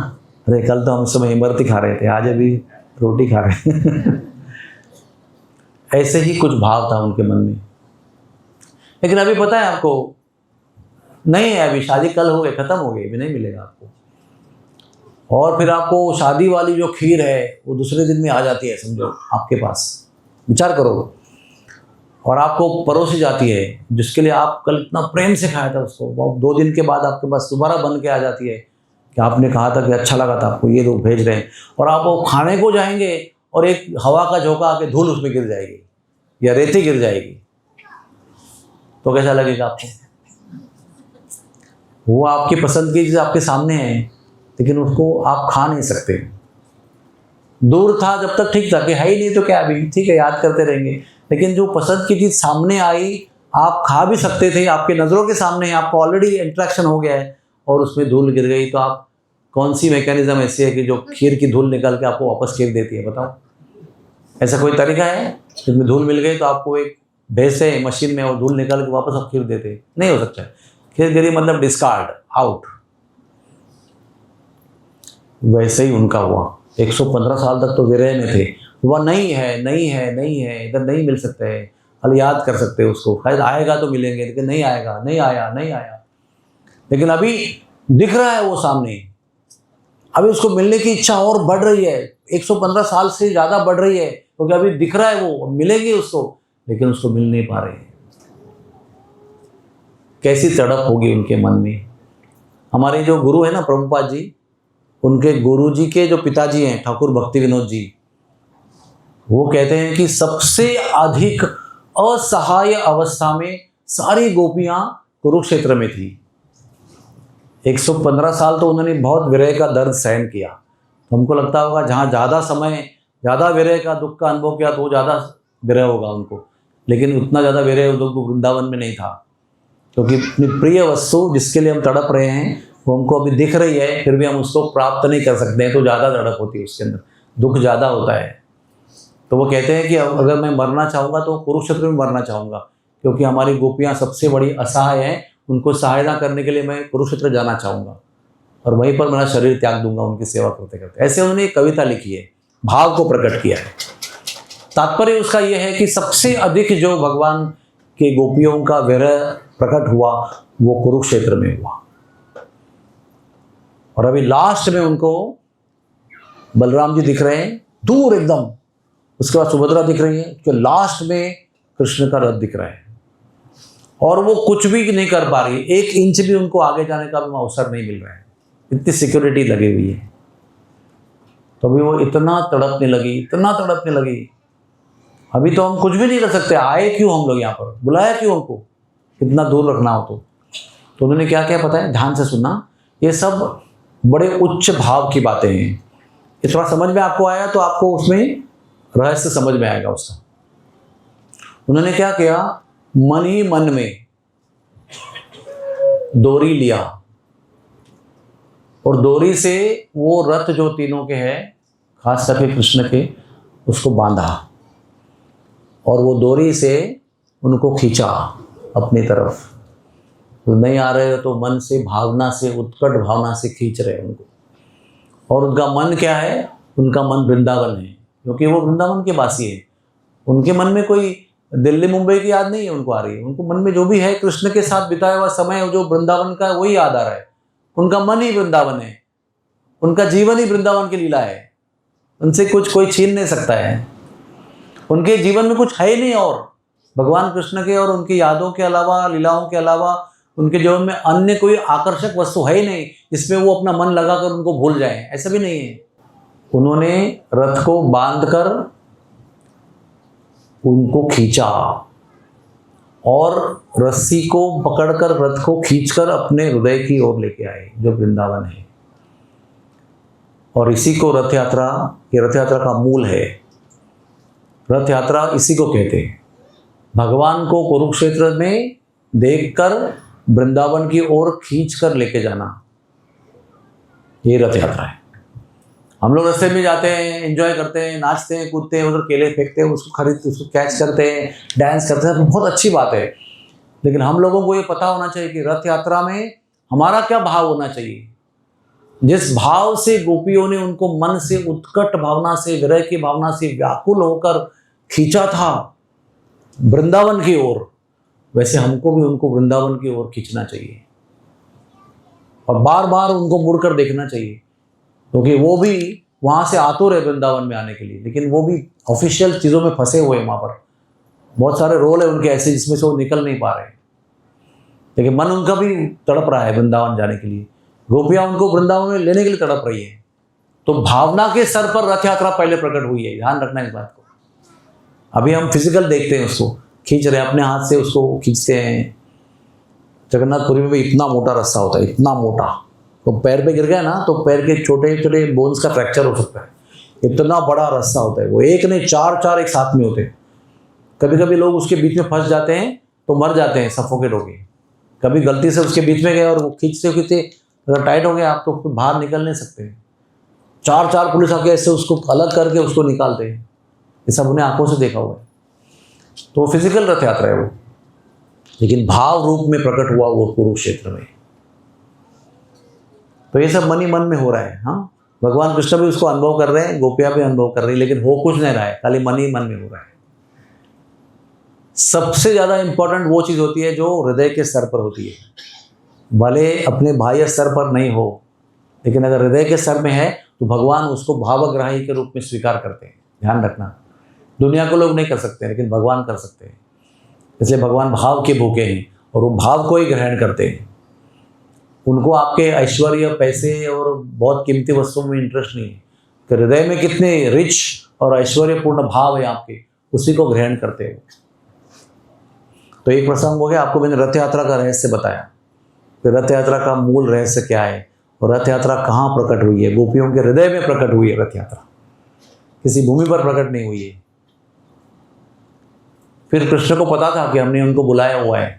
अरे कल तो हम इस समय इमरती खा रहे थे, आज अभी रोटी खा रहे हैं। ऐसे ही कुछ भाव था उनके मन में। लेकिन अभी पता है आपको, नहीं है, अभी शादी कल हो गई, खत्म हो गई, अभी नहीं मिलेगा आपको। और फिर आपको शादी वाली जो खीर है वो दूसरे दिन में आ जाती है, समझो आपके पास, विचार करो, और आपको परोसी जाती है, जिसके लिए आप कल इतना प्रेम से खाया था उसको, वो 2 दिन के बाद आपके पास दोबारा बन के आ जाती है कि आपने कहा था कि अच्छा लगा था आपको, ये लोग भेज रहे हैं, और आप वो खाने को जाएंगे और एक हवा का झोंका आके धूल उसमें गिर जाएगी या रेती गिर जाएगी, तो कैसा लगेगा आपको। वो आपकी पसंद की चीज़ आपके सामने है, लेकिन उसको आप खा नहीं सकते। दूर था जब तक ठीक था कि है ही नहीं तो क्या, अभी ठीक है याद करते रहेंगे, लेकिन जो पसंद की चीज़ सामने आई, आप खा भी सकते थे, आपके नज़रों के सामने है, आपको ऑलरेडी इंट्रैक्शन हो गया है, और उसमें धूल गिर गई, तो आप कौन सी मैकेनिज्म ऐसी है कि जो खीर की धूल निकाल के आपको वापस खीर देती है, बताओ। ऐसा कोई तरीका है जिसमें धूल मिल गई तो आपको एक भेसे मशीन में और धूल निकाल के वापस आप खीर देते, नहीं हो सकता। खीर गिरी मतलब डिस्कार्ड, आउट। वैसे ही उनका हुआ, 115 साल तक तो विरह में थे, वह नहीं है नहीं है नहीं है, इधर नहीं मिल सकते हैं, खाली याद कर सकते हैं उसको, शायद आएगा तो मिलेंगे, लेकिन नहीं आएगा, नहीं आया नहीं आया। लेकिन अभी दिख रहा है वो सामने, अभी उसको मिलने की इच्छा और बढ़ रही है, 115 साल से ज़्यादा बढ़ रही है, क्योंकि अभी दिख रहा है वो मिलेंगे उसको, लेकिन उसको मिल नहीं पा रहे हैं। कैसी तड़प होगी उनके मन में। हमारे जो गुरु है ना प्रभुपाद जी, उनके गुरुजी के जो पिताजी हैं ठाकुर भक्ति विनोद जी, वो कहते हैं कि सबसे अधिक असहाय अवस्था में सारी गोपियां कुरुक्षेत्र में थी। 115 साल तो उन्होंने बहुत विरह का दर्द सहन किया, तो हमको लगता होगा जहाँ ज़्यादा समय, ज़्यादा विरह का दुख का अनुभव किया तो ज़्यादा विरह होगा उनको, लेकिन उतना ज़्यादा विरह उनको वृंदावन में नहीं था, क्योंकि अपनी प्रिय वस्तु जिसके लिए हम तड़प रहे हैं वो हमको अभी दिख रही है, फिर भी हम उसको प्राप्त नहीं कर सकते हैं, तो ज़्यादा तड़प होती है, उसके अंदर दुख ज़्यादा होता है। तो वो कहते हैं कि अगर मैं मरना चाहूँगा तो कुरुक्षेत्र में मरना चाहूँगा, क्योंकि हमारी गोपियाँ सबसे बड़ी असहाय हैं, उनको सहायता करने के लिए मैं कुरुक्षेत्र जाना चाहूँगा, और वहीं पर मेरा शरीर त्याग दूंगा उनकी सेवा करते करते। ऐसे उन्होंने एक कविता लिखी है, भाव को प्रकट किया है। तात्पर्य उसका यह है कि सबसे अधिक जो भगवान के गोपियों का विरह प्रकट हुआ वो कुरुक्षेत्र में हुआ। और अभी लास्ट में उनको बलराम जी दिख रहे हैं दूर एकदम, उसके बाद सुभद्रा दिख रही है, कि लास्ट में कृष्ण का रथ दिख रहा है और वो कुछ भी नहीं कर पा रही, 1 इंच भी उनको आगे जाने का भी अवसर नहीं मिल रहा है, इतनी सिक्योरिटी लगी हुई है। तो अभी वो इतना तड़पने लगी, इतना तड़पने लगी, अभी तो हम कुछ भी नहीं कर सकते, आए क्यों हम लोग यहाँ पर, बुलाया क्यों हमको, इतना दूर रखना हो तो उन्होंने क्या क्या पता है, ध्यान से सुनना, ये सब बड़े उच्च भाव की बातें हैं। ये थोड़ा समझ में आपको आया तो आपको उसमें रहस्य समझ में आएगा उसका। उन्होंने क्या किया, मन ही मन में डोरी लिया और डोरी से वो रथ जो तीनों के हैं, खास करके कृष्ण के, उसको बांधा और वो डोरी से उनको खींचा अपनी तरफ। तो नहीं आ रहे हो तो मन से, भावना से, उत्कट भावना से खींच रहे हैं उनको। और उनका मन क्या है, उनका मन वृंदावन है, क्योंकि वो वृंदावन के वासी है। उनके मन में कोई दिल्ली मुंबई की याद नहीं है उनको आ रही है, उनको मन में जो भी है कृष्ण के साथ बिताया हुआ समय जो वृंदावन का, वही याद आ रहा है। उनका मन ही वृंदावन है, उनका जीवन ही वृंदावन की लीला है, उनसे कुछ कोई छीन नहीं सकता है। उनके जीवन में कुछ है ही नहीं और भगवान कृष्ण के और उनकी यादों के अलावा, लीलाओं के अलावा उनके जीवन में अन्य कोई आकर्षक वस्तु है ही नहीं जिसमें वो अपना मन लगाकर उनको भूल जाए, ऐसा भी नहीं है। उन्होंने रथ को बांधकर उनको खींचा और रस्सी को पकड़कर रथ को खींचकर अपने हृदय की ओर लेके आए जो वृंदावन है। और इसी को रथ यात्रा, ये रथ यात्रा का मूल है। रथ यात्रा इसी को कहते हैं, भगवान को कुरुक्षेत्र में देखकर वृंदावन की ओर खींच कर लेके जाना, ये रथ यात्रा है। हम लोग रास्ते में जाते हैं, एंजॉय करते हैं, नाचते हैं, कूदते हैं, उधर केले फेंकते हैं, उसको खरीदते, उसको कैच करते हैं, डांस करते हैं, तो बहुत अच्छी बात है। लेकिन हम लोगों को ये पता होना चाहिए कि रथ यात्रा में हमारा क्या भाव होना चाहिए। जिस भाव से गोपियों ने उनको मन से, उत्कट भावना से, विरह की भावना से व्याकुल होकर खींचा था वृंदावन की ओर, वैसे हमको भी उनको वृंदावन की ओर खींचना चाहिए और बार बार उनको मुड़कर देखना चाहिए, क्योंकि वो भी वहाँ से आतुर है वृंदावन में आने के लिए, लेकिन वो भी ऑफिशियल चीज़ों में फंसे हुए हैं। वहाँ पर बहुत सारे रोल है उनके ऐसे जिसमें से वो निकल नहीं पा रहे हैं, लेकिन मन उनका भी तड़प रहा है वृंदावन जाने के लिए। गोपियाँ उनको वृंदावन में लेने के लिए तड़प रही है। तो भावना के स्तर पर रथ यात्रा पहले प्रकट हुई है, ध्यान रखना इस बात को। अभी हम फिजिकल देखते हैं, उसको खींच रहे हैं, अपने हाथ से उसको खींचते हैं। जगन्नाथपुरी में भी इतना मोटा रास्ता होता है, इतना मोटा, तो पैर पे गिर गया ना तो पैर के छोटे छोटे बोन्स का फ्रैक्चर हो सकता है। इतना बड़ा रास्ता होता है वो, एक नहीं चार एक साथ में होते हैं। कभी कभी लोग उसके बीच में फंस जाते हैं तो मर जाते हैं, सफोकेट हो गए। कभी गलती से उसके बीच में गए और वो खींचते खींचते अगर टाइट हो गया आप तो बाहर निकल नहीं सकते। चार पुलिस आके ऐसे उसको अलग करके उसको निकालते हैं, ये सब उन्हें आंखों से देखा हुआ है। तो फिजिकल रथ यात्रा है वो, लेकिन भाव रूप में प्रकट हुआ वो कुरुक्षेत्र में। तो ये सब मन ही मन में हो रहा है। हाँ, भगवान कृष्ण भी उसको अनुभव कर रहे हैं, गोपियां भी अनुभव कर रही है, लेकिन हो कुछ नहीं रहा है, खाली मन ही मन में हो रहा है। सबसे ज्यादा इंपॉर्टेंट वो चीज होती है जो हृदय के स्तर पर होती है, भले अपने बाह्य स्तर पर नहीं हो, लेकिन अगर हृदय के स्तर में है तो भगवान उसको भावग्राही के रूप में स्वीकार करते हैं। ध्यान रखना, दुनिया को लोग नहीं कर सकते, लेकिन भगवान कर सकते हैं। इसलिए भगवान भाव के भूखे हैं और वो भाव को ही ग्रहण करते हैं। उनको आपके ऐश्वर्य, पैसे और बहुत कीमती वस्तुओं में इंटरेस्ट नहीं है, कि हृदय में कितने रिच और ऐश्वर्यपूर्ण भाव है आपके, उसी को ग्रहण करते हैं। तो एक प्रसंग हो गया, आपको मैंने रथ यात्रा का रहस्य बताया, कि रथ यात्रा का मूल रहस्य क्या है और रथ यात्रा कहाँ प्रकट हुई है। गोपियों के हृदय में प्रकट हुई है रथ यात्रा, किसी भूमि पर प्रकट नहीं हुई है। फिर कृष्ण को पता था कि हमने उनको बुलाया हुआ है,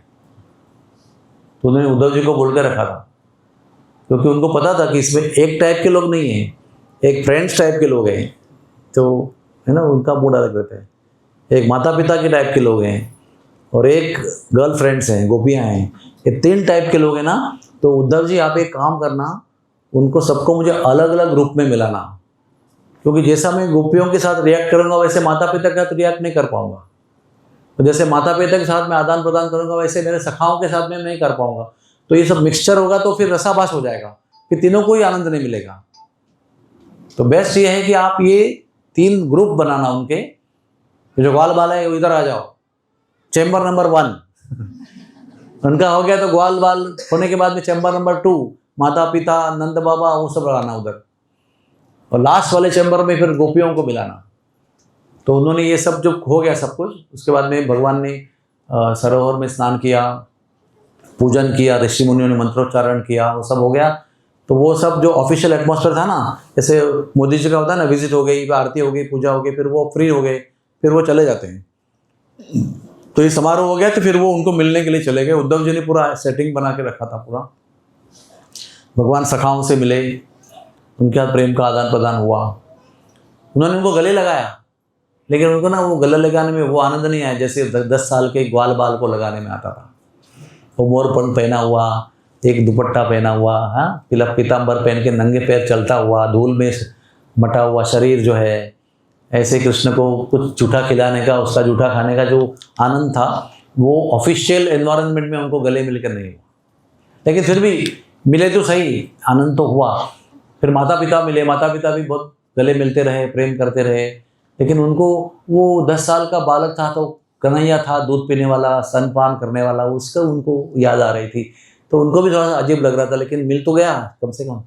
तो उन्होंने उद्धव जी को बोल कर रखा था, क्योंकि उनको पता था कि इसमें एक टाइप के लोग नहीं हैं, एक फ्रेंड्स टाइप के लोग हैं, तो है ना, उनका मूड अलग रहता है। एक माता पिता के टाइप के लोग हैं और एक गर्ल फ्रेंड्स हैं, गोपियाँ हैं, ये 3 टाइप के लोग हैं ना। तो उद्धव जी आप एक काम करना, उनको सबको मुझे अलग अलग रूप में मिलाना, क्योंकि जैसा मैं गोपियों के साथ रिएक्ट करूंगा वैसे माता पिता के साथ रिएक्ट नहीं कर पाऊंगा, तो जैसे माता पिता के साथ मैं आदान प्रदान करूंगा वैसे मेरे सखाओं के साथ में नहीं कर पाऊंगा। तो ये सब मिक्सचर होगा तो फिर रसाभास हो जाएगा, फिर तीनों को ही आनंद नहीं मिलेगा। तो बेस्ट ये है कि आप ये 3 ग्रुप बनाना उनके, जो ग्वाल बाल है इधर आ जाओ, चैम्बर नंबर 1 उनका हो गया, तो ग्वाल बाल होने के बाद में चैम्बर नंबर 2 माता पिता नंद बाबा वो सब लगाना उधर, और लास्ट वाले चैम्बर में फिर गोपियों को मिलाना। तो उन्होंने ये सब जो हो गया सब कुछ, उसके बाद में भगवान ने सरोवर में स्नान किया, पूजन किया, ऋषि मुनियों ने मंत्रोच्चारण किया, वो सब हो गया। तो वो सब जो ऑफिशियल एटमॉस्फेयर था ना, जैसे मोदी जी का होता है ना, विजिट हो गई, आरती हो गई, पूजा हो गई, फिर वो फ्री हो गए, फिर वो चले जाते हैं। तो ये समारोह हो गया, तो फिर वो उनको मिलने के लिए चले गए। उद्धव जी ने पूरा सेटिंग बना के रखा था पूरा, भगवान सखाओं से मिले, उनके साथ प्रेम का आदान प्रदान हुआ, उन्होंने उनको गले लगाया, लेकिन उनको ना वो गले लगाने में वो आनंद नहीं आया जैसे 10 साल के ग्वाल बाल को लगाने में आता था। वो मोरपंख पहना हुआ, एक दुपट्टा पहना हुआ, हाँ, पीताम्बर पहन के नंगे पैर चलता हुआ, धूल में मटा हुआ शरीर जो है, ऐसे कृष्ण को कुछ जूठा खिलाने का, उसका जूठा खाने का जो आनंद था, वो ऑफिशियल एनवायरनमेंट में उनको गले मिलकर नहीं हुआ। लेकिन फिर भी मिले तो सही, आनंद तो हुआ। फिर माता पिता मिले, माता पिता भी बहुत गले मिलते रहे, प्रेम करते रहे। लेकिन उनको वो 10 साल का बालक था, तो कन्हैया था दूध पीने वाला, स्तनपान करने वाला, उसका उनको याद आ रही थी। तो उनको भी थोड़ा सा अजीब लग रहा था, लेकिन मिल तो गया कम से कम।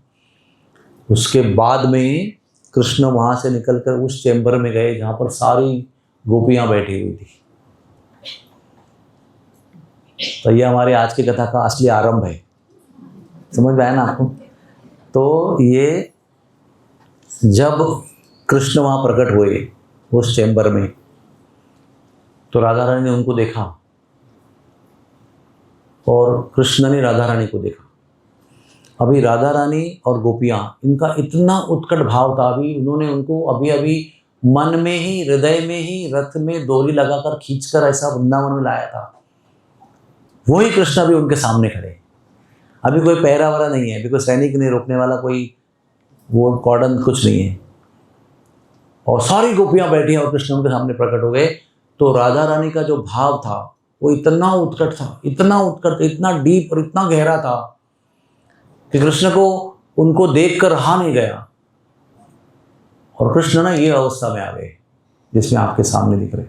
उसके बाद में कृष्ण वहाँ से निकलकर उस चैम्बर में गए जहाँ पर सारी गोपियाँ बैठी हुई थी। तो ये हमारे आज की कथा का असली आरंभ है, समझ में आया ना आपको? तो ये जब कृष्ण वहाँ प्रकट हुए उस चैम्बर में, तो राधा रानी ने उनको देखा और कृष्ण ने राधा रानी को देखा। अभी राधा रानी और गोपियाँ, इनका इतना उत्कट भाव था, अभी उन्होंने उनको अभी अभी मन में ही, हृदय में ही रथ में डोरी लगाकर खींचकर ऐसा वृंदावन में लाया था। वही कृष्ण अभी उनके सामने खड़े। अभी कोई पहरा वाला नहीं है, अभी कोई सैनिक नहीं रोकने वाला, कोई वो कॉर्डन कुछ नहीं है, और सारी गोपियाँ बैठी हैं और कृष्ण उनके सामने प्रकट हो गए। तो राधा रानी का जो भाव था वो इतना उत्कट था, इतना उत्कट, इतना डीप और इतना गहरा था कि कृष्ण को उनको देखकर रहा नहीं गया। और कृष्ण ना ये अवस्था में आ गए जिसमें आपके सामने दिख रहे।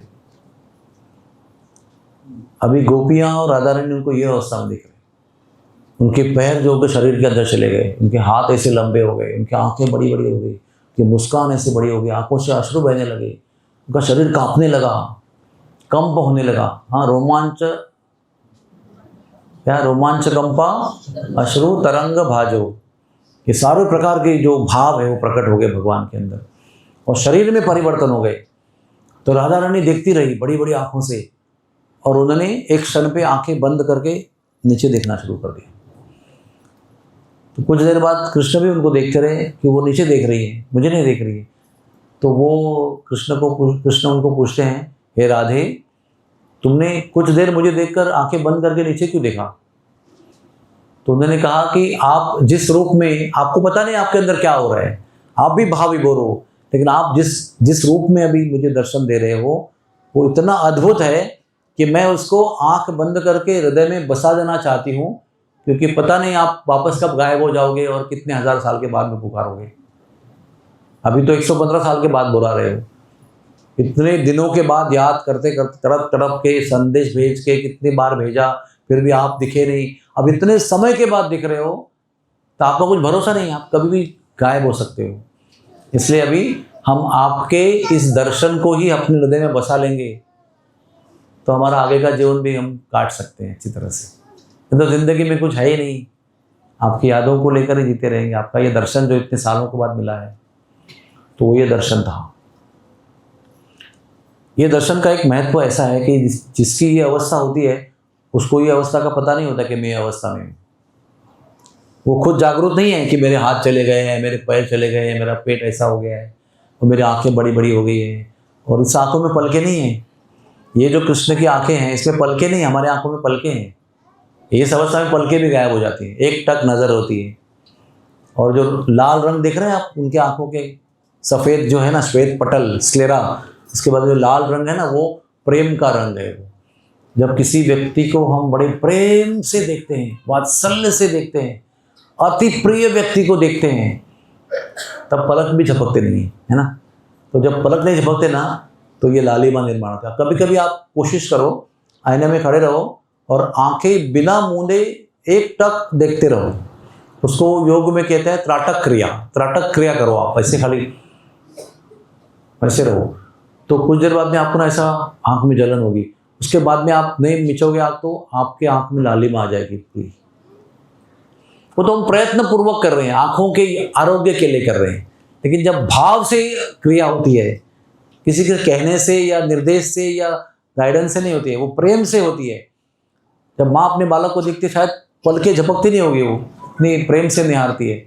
अभी गोपियाँ और राधा रानी उनको ये अवस्था में दिख रहे। उनके पैर जो उनके शरीर के अंदर चले गए, उनके हाथ ऐसे लंबे हो गए, उनकी आंखें बड़ी बड़ी हो गई, उनकी मुस्कान ऐसे बड़ी हो गई, आंखों से अश्रु बहने लगे, उनका शरीर कांपने लगा, कंप होने लगा। हाँ, रोमांच कंपा अश्रु तरंग भाजो, ये सारे प्रकार के जो भाव है वो प्रकट हो गए भगवान के अंदर, और शरीर में परिवर्तन हो गए। तो राधा रानी देखती रही बड़ी बड़ी आंखों से, और उन्होंने एक क्षण पे आंखें बंद करके नीचे देखना शुरू कर दिया। तो कुछ देर बाद कृष्ण भी उनको देखते रहे कि वो नीचे देख रही है, मुझे नहीं देख रही है। तो वो कृष्ण उनको पूछते हैं, हे राधे, तुमने कुछ देर मुझे देखकर आंखें बंद करके नीचे क्यों देखा? तो उन्होंने कहा कि आप जिस रूप में, आपको पता नहीं आपके अंदर क्या हो रहा है, आप भी भाव विभोर हो, लेकिन आप जिस रूप में अभी मुझे दर्शन दे रहे हो वो इतना अद्भुत है कि मैं उसको आंख बंद करके हृदय में बसा देना चाहती हूँ, क्योंकि पता नहीं आप वापस कब गायब हो जाओगे और कितने हजार साल के बाद में पुकारोगे। अभी तो 115 साल के बाद बुला रहे हो, इतने दिनों के बाद याद करते करते तड़प तड़प के संदेश भेज के कितनी बार भेजा, फिर भी आप दिखे नहीं। अब इतने समय के बाद दिख रहे हो तो आपका कुछ भरोसा नहीं, आप कभी भी गायब हो सकते हो। इसलिए अभी हम आपके इस दर्शन को ही अपने हृदय में बसा लेंगे तो हमारा आगे का जीवन भी हम काट सकते हैं अच्छी तरह से। तो जिंदगी में कुछ है ही नहीं, आपकी यादों को लेकर ही जीते रहेंगे। आपका ये दर्शन जो इतने सालों के बाद मिला है, तो ये दर्शन था। ये दर्शन का एक महत्व ऐसा है कि जिसकी ये अवस्था होती है उसको ये अवस्था का पता नहीं होता कि मैं ये अवस्था में हूँ। वो खुद जागरूक नहीं है कि मेरे हाथ चले गए हैं, मेरे पैर चले गए हैं, मेरा पेट ऐसा हो गया है और मेरी आंखें बड़ी बड़ी हो गई है, और इस आंखों में पलके नहीं है। ये जो कृष्ण की आंखें हैं इसमें पलके नहीं, हमारे आंखों में पलके हैं। इस अवस्था में पलके भी गायब हो जाती हैं, एक टक नज़र होती है। और जो लाल रंग दिख रहे हैं आप उनके आंखों के, सफ़ेद जो है ना, श्वेत पटल स्क्लेरा, उसके बाद जो लाल रंग है ना, वो प्रेम का रंग है। जब किसी व्यक्ति को हम बड़े प्रेम से देखते हैं, वात्सल्य से देखते हैं, अति प्रिय व्यक्ति को देखते हैं, तब पलक भी झपकते नहीं है ना। तो जब पलक नहीं झपकते ना, तो ये लालिमा निर्माण होता है। कभी कभी आप कोशिश करो, आईने में खड़े रहो और आंखें बिना मूंदे एक टक देखते रहो। उसको योग में कहते हैं त्राटक क्रिया। त्राटक क्रिया करो आप, ऐसे खाली ऐसे रहो, तो कुछ देर बाद में आपको ना ऐसा आंख में जलन होगी। उसके बाद में आप नहीं मिचोगे आँख, तो आपके आंख में लालिमा आ जाएगी पूरी। वो तो हम प्रयत्न पूर्वक कर रहे हैं, आंखों के आरोग्य के लिए कर रहे हैं, लेकिन जब भाव से क्रिया होती है, किसी के कहने से या निर्देश से या गाइडेंस से नहीं होती है, वो प्रेम से होती है। जब माँ अपने बालक को देखती है, शायद पलकें झपकती नहीं होगी, वो नहीं प्रेम से निहारती है।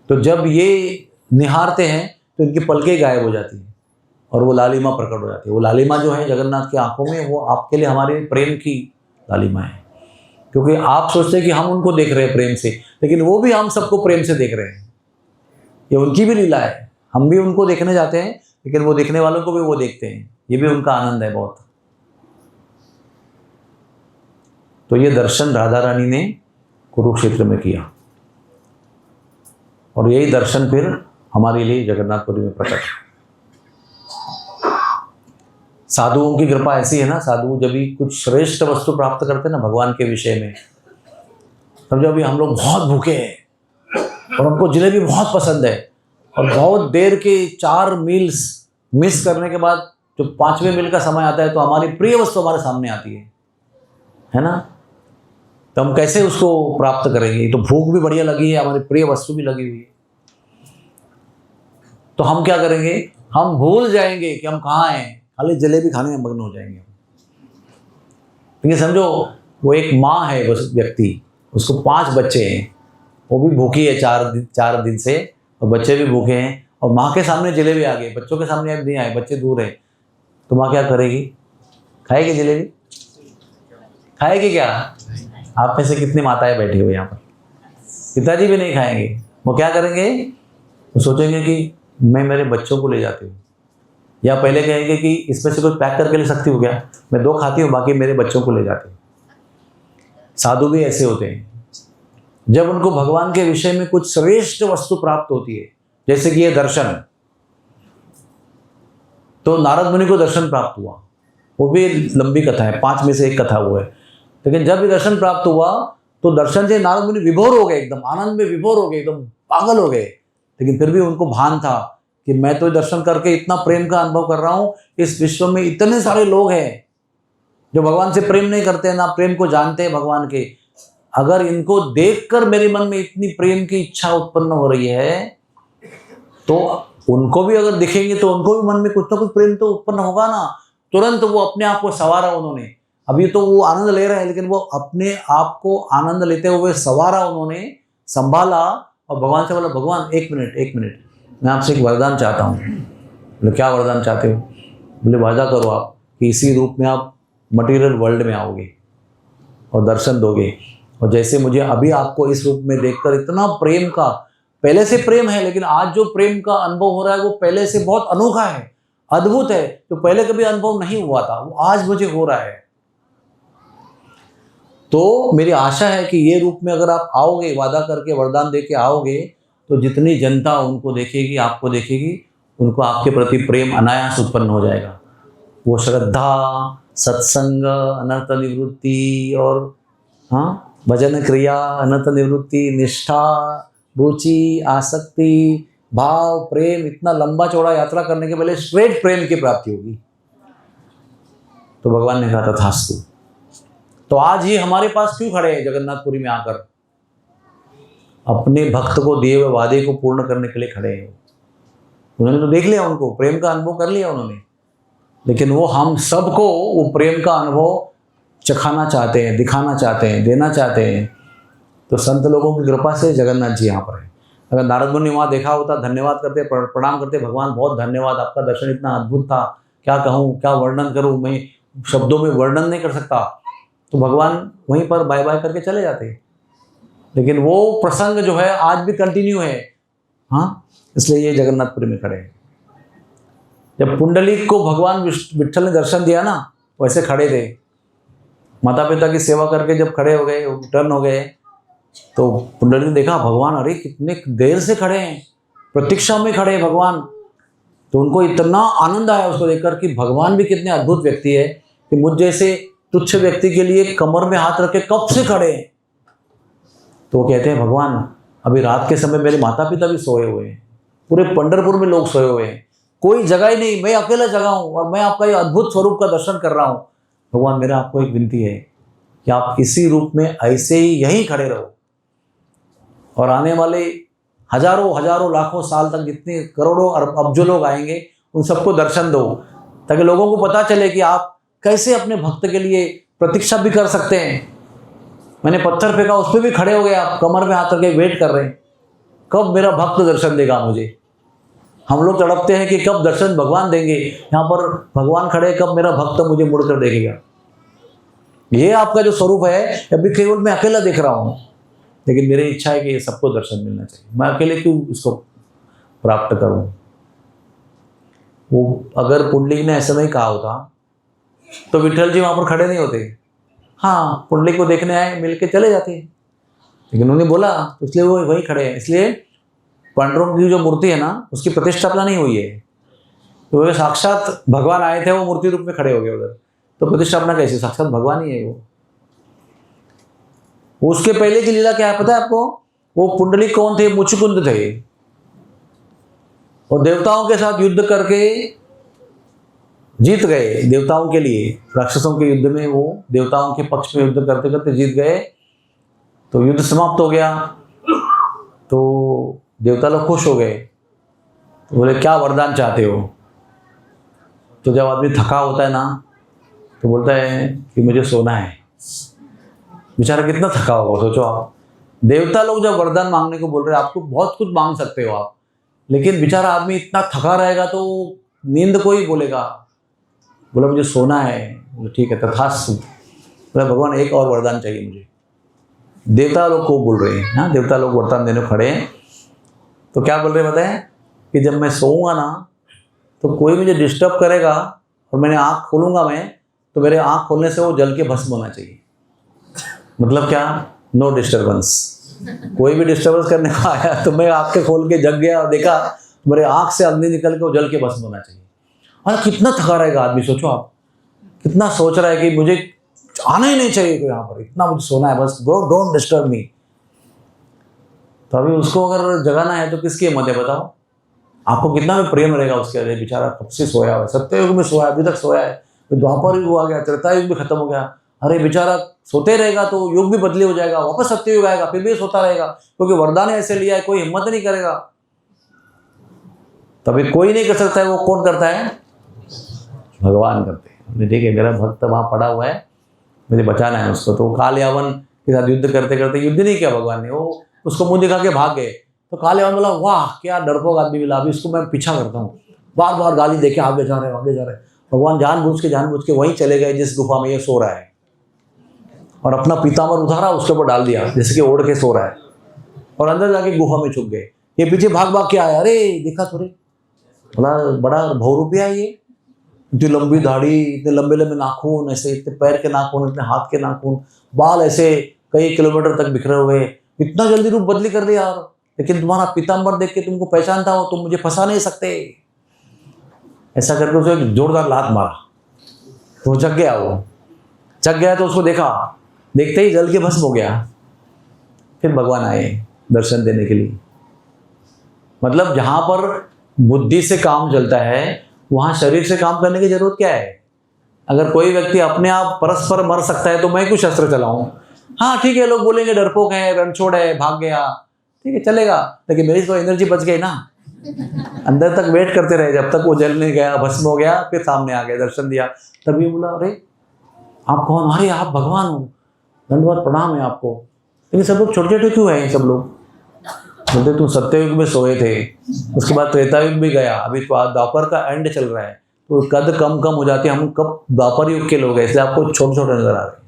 तो जब ये निहारते हैं तो इनकी पलकें गायब हो जाती हैं और वो लालिमा प्रकट हो जाती है। वो लालिमा जो है जगन्नाथ की आंखों में, वो आपके लिए हमारे प्रेम की लालिमा है। क्योंकि आप सोचते हैं कि हम उनको देख रहे हैं प्रेम से, लेकिन वो भी हम सबको प्रेम से देख रहे हैं। ये उनकी भी लीला है। हम भी उनको देखने जाते हैं, लेकिन वो देखने वालों को भी वो देखते हैं। ये भी उनका आनंद है बहुत। तो ये दर्शन राधा रानी ने कुरुक्षेत्र में किया और यही दर्शन फिर हमारे लिए जगन्नाथपुरी में प्रकट। साधुओं की कृपा ऐसी है ना, साधु जब भी कुछ श्रेष्ठ वस्तु प्राप्त करते हैं ना भगवान के विषय में, समझो अभी हम लोग बहुत भूखे हैं और हमको जलेबी बहुत पसंद है, और बहुत देर के 4 मील्स मिस करने के बाद जो 5वें मील का समय आता है, तो हमारी प्रिय वस्तु हमारे सामने आती है ना। तो हम कैसे उसको प्राप्त करेंगे? तो भूख भी बढ़िया लगी है, हमारी प्रिय वस्तु भी लगी हुई है, तो हम क्या करेंगे? हम भूल जाएंगे कि हम कहाँ हैं, खाली जलेबी खाने में मग्न हो जाएंगे। तो ये समझो, वो एक माँ है, उस व्यक्ति, उसको 5 बच्चे हैं, वो भी भूखी है 4 दिन से, और बच्चे भी भूखे हैं, और माँ के सामने जलेबी आ गई, बच्चों के सामने अब नहीं आए, बच्चे दूर हैं, तो माँ क्या करेगी? खाएगी जलेबी? खाएगी क्या? आप में से कितनी माताएं बैठी हुई यहाँ पर? पिताजी भी नहीं खाएंगे। वो क्या करेंगे? वो सोचेंगे कि मैं मेरे बच्चों को ले जाती हूँ, या पहले कहेंगे कि इसमें से कुछ पैक करके ले सकती हूँ क्या? मैं 2 खाती हूँ, बाकी मेरे बच्चों को ले जाती हूँ। साधु भी ऐसे होते हैं। जब उनको भगवान के विषय में कुछ श्रेष्ठ वस्तु प्राप्त होती है, जैसे कि ये दर्शन, तो नारद मुनि को दर्शन प्राप्त हुआ, वो भी लंबी कथा है, 5 में से एक कथा हुआ है। लेकिन जब ये दर्शन प्राप्त हुआ, तो दर्शन से नारद मुनि विभोर हो गए, एकदम आनंद में विभोर हो गए, एकदम पागल हो गए। लेकिन फिर भी उनको भान था कि मैं तो दर्शन करके इतना प्रेम का अनुभव कर रहा हूँ, इस विश्व में इतने सारे लोग हैं जो भगवान से प्रेम नहीं करते, ना प्रेम को जानते हैं भगवान के। अगर इनको देखकर मेरे मन में इतनी प्रेम की इच्छा उत्पन्न हो रही है, तो उनको भी अगर दिखेंगे तो उनको भी मन में कुछ ना कुछ प्रेम तो उत्पन्न होगा ना। तुरंत वो अपने आप को संवारा उन्होंने। अभी तो वो आनंद ले रहे हैं, लेकिन वो अपने आप को आनंद लेते हुए संवारा उन्होंने, संभाला, और भगवान से बोला, भगवान एक मिनट, मैं आपसे एक वरदान चाहता हूँ। बोले क्या वरदान चाहते हो? बोले वादा करो आप कि इसी रूप में आप मटेरियल वर्ल्ड में आओगे और दर्शन दोगे, और जैसे मुझे अभी आपको इस रूप में देखकर इतना प्रेम का, पहले से प्रेम है, लेकिन आज जो प्रेम का अनुभव हो रहा है वो पहले से बहुत अनोखा है, अद्भुत है। तो पहले कभी अनुभव नहीं हुआ था, वो आज मुझे हो रहा है। तो मेरी आशा है कि ये रूप में अगर आप आओगे, वादा करके वरदान दे के आओगे, तो जितनी जनता उनको देखेगी, आपको देखेगी, उनको आपके प्रति प्रेम अनायास उत्पन्न हो जाएगा। वो श्रद्धा, सत्संग, अनर्थ निवृत्ति, और भजन क्रिया, अनर्थ निवृत्ति, निष्ठा, रुचि, आसक्ति, भाव, प्रेम, इतना लंबा चौड़ा यात्रा करने के पहले स्ट्रेट प्रेम की प्राप्ति होगी। तो भगवान ने कहा तथास्तु। तो आज ये हमारे पास क्यों खड़े हैं जगन्नाथपुरी में आकर? अपने भक्त को दिए हुए वादे को पूर्ण करने के लिए खड़े हैं। उन्होंने तो देख लिया, उनको प्रेम का अनुभव कर लिया उन्होंने, लेकिन वो हम सबको वो प्रेम का अनुभव चखाना चाहते हैं, दिखाना चाहते हैं, देना चाहते हैं। तो संत लोगों की कृपा से जगन्नाथ जी यहाँ पर है। अगर नारद मुनि वहाँ देखा होता, धन्यवाद करते, प्रणाम करते, भगवान बहुत धन्यवाद, आपका दर्शन इतना अद्भुत था, क्या कहूँ, क्या वर्णन करूँ, मैं शब्दों में वर्णन नहीं कर सकता। तो भगवान वहीं पर बाय बाय करके चले जाते। लेकिन वो प्रसंग जो है आज भी कंटिन्यू है। हाँ, इसलिए ये जगन्नाथपुरी में खड़े हैं। जब पुंडलिक को भगवान विट्ठल ने दर्शन दिया ना, वैसे खड़े थे, माता पिता की सेवा करके जब खड़े हो गए, टर्न हो गए, तो पुंडलिक ने देखा भगवान अरे कितने देर से खड़े हैं, प्रतीक्षा में खड़े हैं भगवान। तो उनको इतना आनंद आया उसको देखकर कि भगवान भी कितने अद्भुत व्यक्ति है कि मुझ जैसे तुच्छ व्यक्ति के लिए कमर में हाथ रख के कब से खड़े हैं। तो वो कहते हैं भगवान अभी रात के समय मेरे माता पिता भी सोए हुए हैं, पूरे पंढरपुर में लोग सोए हुए हैं, कोई जगह ही नहीं, मैं अकेला जगह हूँ और मैं आपका ये अद्भुत स्वरूप का दर्शन कर रहा हूँ। भगवान मेरा आपको एक विनती है कि आप इसी रूप में ऐसे ही यहीं खड़े रहो और आने वाले हजारों हजारों लाखों साल तक जितने करोड़ों और अब्जों लोग आएंगे उन सबको दर्शन दो, ताकि लोगों को पता चले कि आप कैसे अपने भक्त के लिए प्रतीक्षा भी कर सकते हैं। मैंने पत्थर फेंका, उस पर भी खड़े हो गए आप, कमर में हाथ रखे वेट कर रहे हैं कब मेरा भक्त दर्शन देगा मुझे। हम लोग तड़पते हैं कि कब दर्शन भगवान देंगे, यहाँ पर भगवान खड़े कब मेरा भक्त मुझे मुड़कर देखेगा। ये आपका जो स्वरूप है अभी केवल मैं अकेला देख रहा हूँ, लेकिन मेरी इच्छा है कि ये सबको दर्शन मिलना चाहिए, मैं अकेले क्यों इसको प्राप्त करूँ। वो अगर पुंडलिक ने ऐसा नहीं कहा होता तो विट्ठल जी वहाँ पर खड़े नहीं होते। हाँ, पुंडलिक को देखने आए, मिल के चले जाते, लेकिन उन्होंने बोला तो इसलिए वो वहीं खड़े हैं। इसलिए पांडुरंग की जो मूर्ति है ना, उसकी प्रतिष्ठापना नहीं हुई है, तो वो साक्षात भगवान आए थे, वो मूर्ति रूप में खड़े हो गए उधर, तो प्रतिष्ठापना कैसे, साक्षात भगवान ही है वो। उसके पहले की लीला क्या है पता है आपको? वो पुंडलिक कौन थे? मुचुकुंद थे, और देवताओं के साथ युद्ध करके जीत गए। देवताओं के लिए, राक्षसों के युद्ध में वो देवताओं के पक्ष में युद्ध करते करते जीत गए, तो युद्ध समाप्त हो गया। तो देवता लोग खुश हो गए, तो बोले क्या वरदान चाहते हो। तो जब आदमी थका होता है ना, तो बोलता है कि मुझे सोना है। बेचारा कितना थका होगा, सोचो आप। देवता लोग जब वरदान मांगने को बोल रहे हैं, आपको बहुत कुछ मांग सकते हो आप, लेकिन बेचारा आदमी इतना थका रहेगा तो नींद को ही बोलेगा। बोला मुझे सोना है। बोले ठीक है तथास्तु। बोला भगवान एक और वरदान चाहिए मुझे। देवता लोग को बोल रहे हैं, हाँ देवता लोग वरदान देने खड़े हैं। तो क्या बोल रहे हैं बताएं कि जब मैं सोऊंगा ना, तो कोई मुझे डिस्टर्ब करेगा और मैंने आँख खोलूंगा मैं, तो मेरे आँख खोलने से वो जल के भस्म होना चाहिए। मतलब क्या? No disturbance. कोई भी डिस्टर्बेंस करने को आया तो मैं आँखें खोल के जग गया और देखा मेरे आँख से अग्नि निकल के वो जल के भस्म होना चाहिए। और कितना थका रहेगा आदमी, सोचो आप, कितना सोच रहा है कि मुझे आना ही नहीं चाहिए, तो यहाँ पर इतना मुझे सोना है, बस डोंट डिस्टर्ब मी। तो अभी उसको अगर जगाना है तो किसकी हिम्मत है बताओ? आपको कितना भी प्रेम रहेगा उसके। अरे बेचारा कब से सोया हुआ है, सत्ययुग में सोया, अभी तक सोया है, तो द्वापर युग आ गया, त्रेता युग भी खत्म हो गया। अरे बेचारा सोते रहेगा तो युग भी बदली हो जाएगा, वापस सत्ययुग आएगा, फिर भी सोता रहेगा, क्योंकि वरदान ऐसे लिया है, कोई हिम्मत नहीं करेगा। तभी कोई नहीं कर सकता है, वो कौन करता है? भगवान करते हैं। देखिए मेरा भक्त वहाँ पड़ा हुआ है, मुझे बचाना है उसको। तो काल यावन के साथ युद्ध करते करते, युद्ध नहीं किया भगवान ने, वो उसको मुंह दिखा के भाग गए। तो काल यावन बोला वाह क्या डरपोक आदमी मिला, अभी इसको मैं पीछा करता हूँ। बार बार गाली देके आगे जा रहे आगे जा रहे। भगवान जानबूझ के वहीं चले गए जिस गुफा में ये सो रहा है, और अपना पीताम्बर उतारा उसके ऊपर डाल दिया जैसे कि ओढ़ के सो रहा है, और अंदर जाके गुफा में छुप गए। ये पीछे भाग भाग के आया, अरे देखा थोड़े, बोला बड़ा बहुरूपिया है ये, इतनी लंबी दाढ़ी, इतने लंबे लंबे नाखून, ऐसे इतने पैर के नाखून, इतने हाथ के नाखून, बाल ऐसे कई किलोमीटर तक बिखरे हुए, इतना जल्दी रूप बदली कर दिया यार। लेकिन तुम्हारा पीताम्बर देख के तुमको पहचानता हो, तुम मुझे फंसा नहीं सकते। ऐसा करके उसे एक जोरदार लात मारा, तो जग गया। वो जग गया तो उसको देखा, देखते ही जल के भस्म हो गया। फिर भगवान आए दर्शन देने के लिए। मतलब जहां पर बुद्धि से काम चलता है, वहां शरीर से काम करने की जरूरत क्या है? अगर कोई व्यक्ति अपने आप परस्पर मर सकता है तो मैं क्यों शस्त्र चलाऊं? हाँ ठीक है, लोग बोलेंगे डरपोक है, रणछोड़ है, भाग गया, ठीक है चलेगा, लेकिन मेरी तो एनर्जी बच गई ना। अंदर तक वेट करते रहे जब तक वो जल नहीं गया, भस्म हो गया, फिर सामने आ गया, दर्शन दिया। तभी बोला अरे आप कौन? अरे आप भगवान हो, धन्यवाद प्रणाम है आपको। लेकिन सब लोग छोटे छोटे क्यों हैं? सब लोग बोलते तुम सत्ययुग में सोए थे, उसके बाद त्रेतायुग भी गया, अभी तो द्वापर का एंड चल रहा है, तो कद कम कम हो जाती है, हम कब द्वापर युग के लोग हैं, इसलिए आपको छोटे छोटे नजर आ रहे हैं।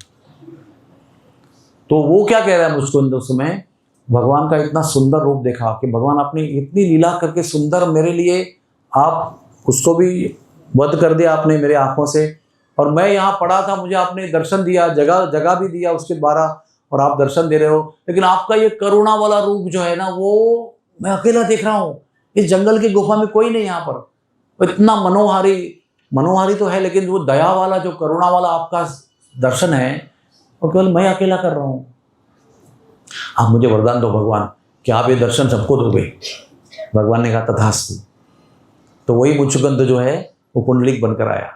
तो वो क्या कह रहा है मुझको उस समय भगवान का इतना सुंदर रूप देखा कि भगवान अपनी इतनी लीला करके सुंदर मेरे लिए, आप उसको भी वध कर दिया आपने मेरे आंखों से, और मैं यहाँ पड़ा था, मुझे आपने दर्शन दिया, जगह जगह भी दिया उसके द्वारा, और आप दर्शन दे रहे हो। लेकिन आपका ये करुणा वाला रूप जो है ना, वो मैं अकेला देख रहा हूँ। इस जंगल की गुफा में कोई नहीं, यहाँ पर इतना मनोहारी तो है, लेकिन वो दया वाला, जो करुणा वाला आपका दर्शन है, वो केवल मैं अकेला कर रहा हूँ। आप मुझे वरदान दो भगवान कि आप ये दर्शन सबको दोगे। भगवान ने कहा तथास्तु। तो वही मुचुकुंद जो है वो पुंडलिक बनकर आया,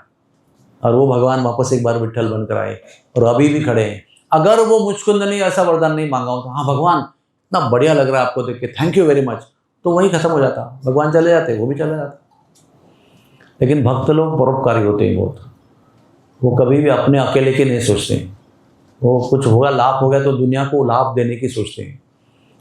और वो भगवान वापस एक बार विट्ठल बनकर आए, और अभी भी खड़े हैं। अगर वो मुचुकुंद ने ऐसा वरदान नहीं मांगा हो तो हाँ भगवान इतना बढ़िया लग रहा है आपको देख के, थैंक यू वेरी मच, तो वही खत्म हो जाता, भगवान चले जाते, वो भी चले जाता। लेकिन भक्त लोग परोपकारी होते हैं बहुत, वो कभी भी अपने अकेले के नहीं सोचते हैं। वो कुछ होगा, लाभ हो गया तो दुनिया को लाभ देने की सोचते हैं।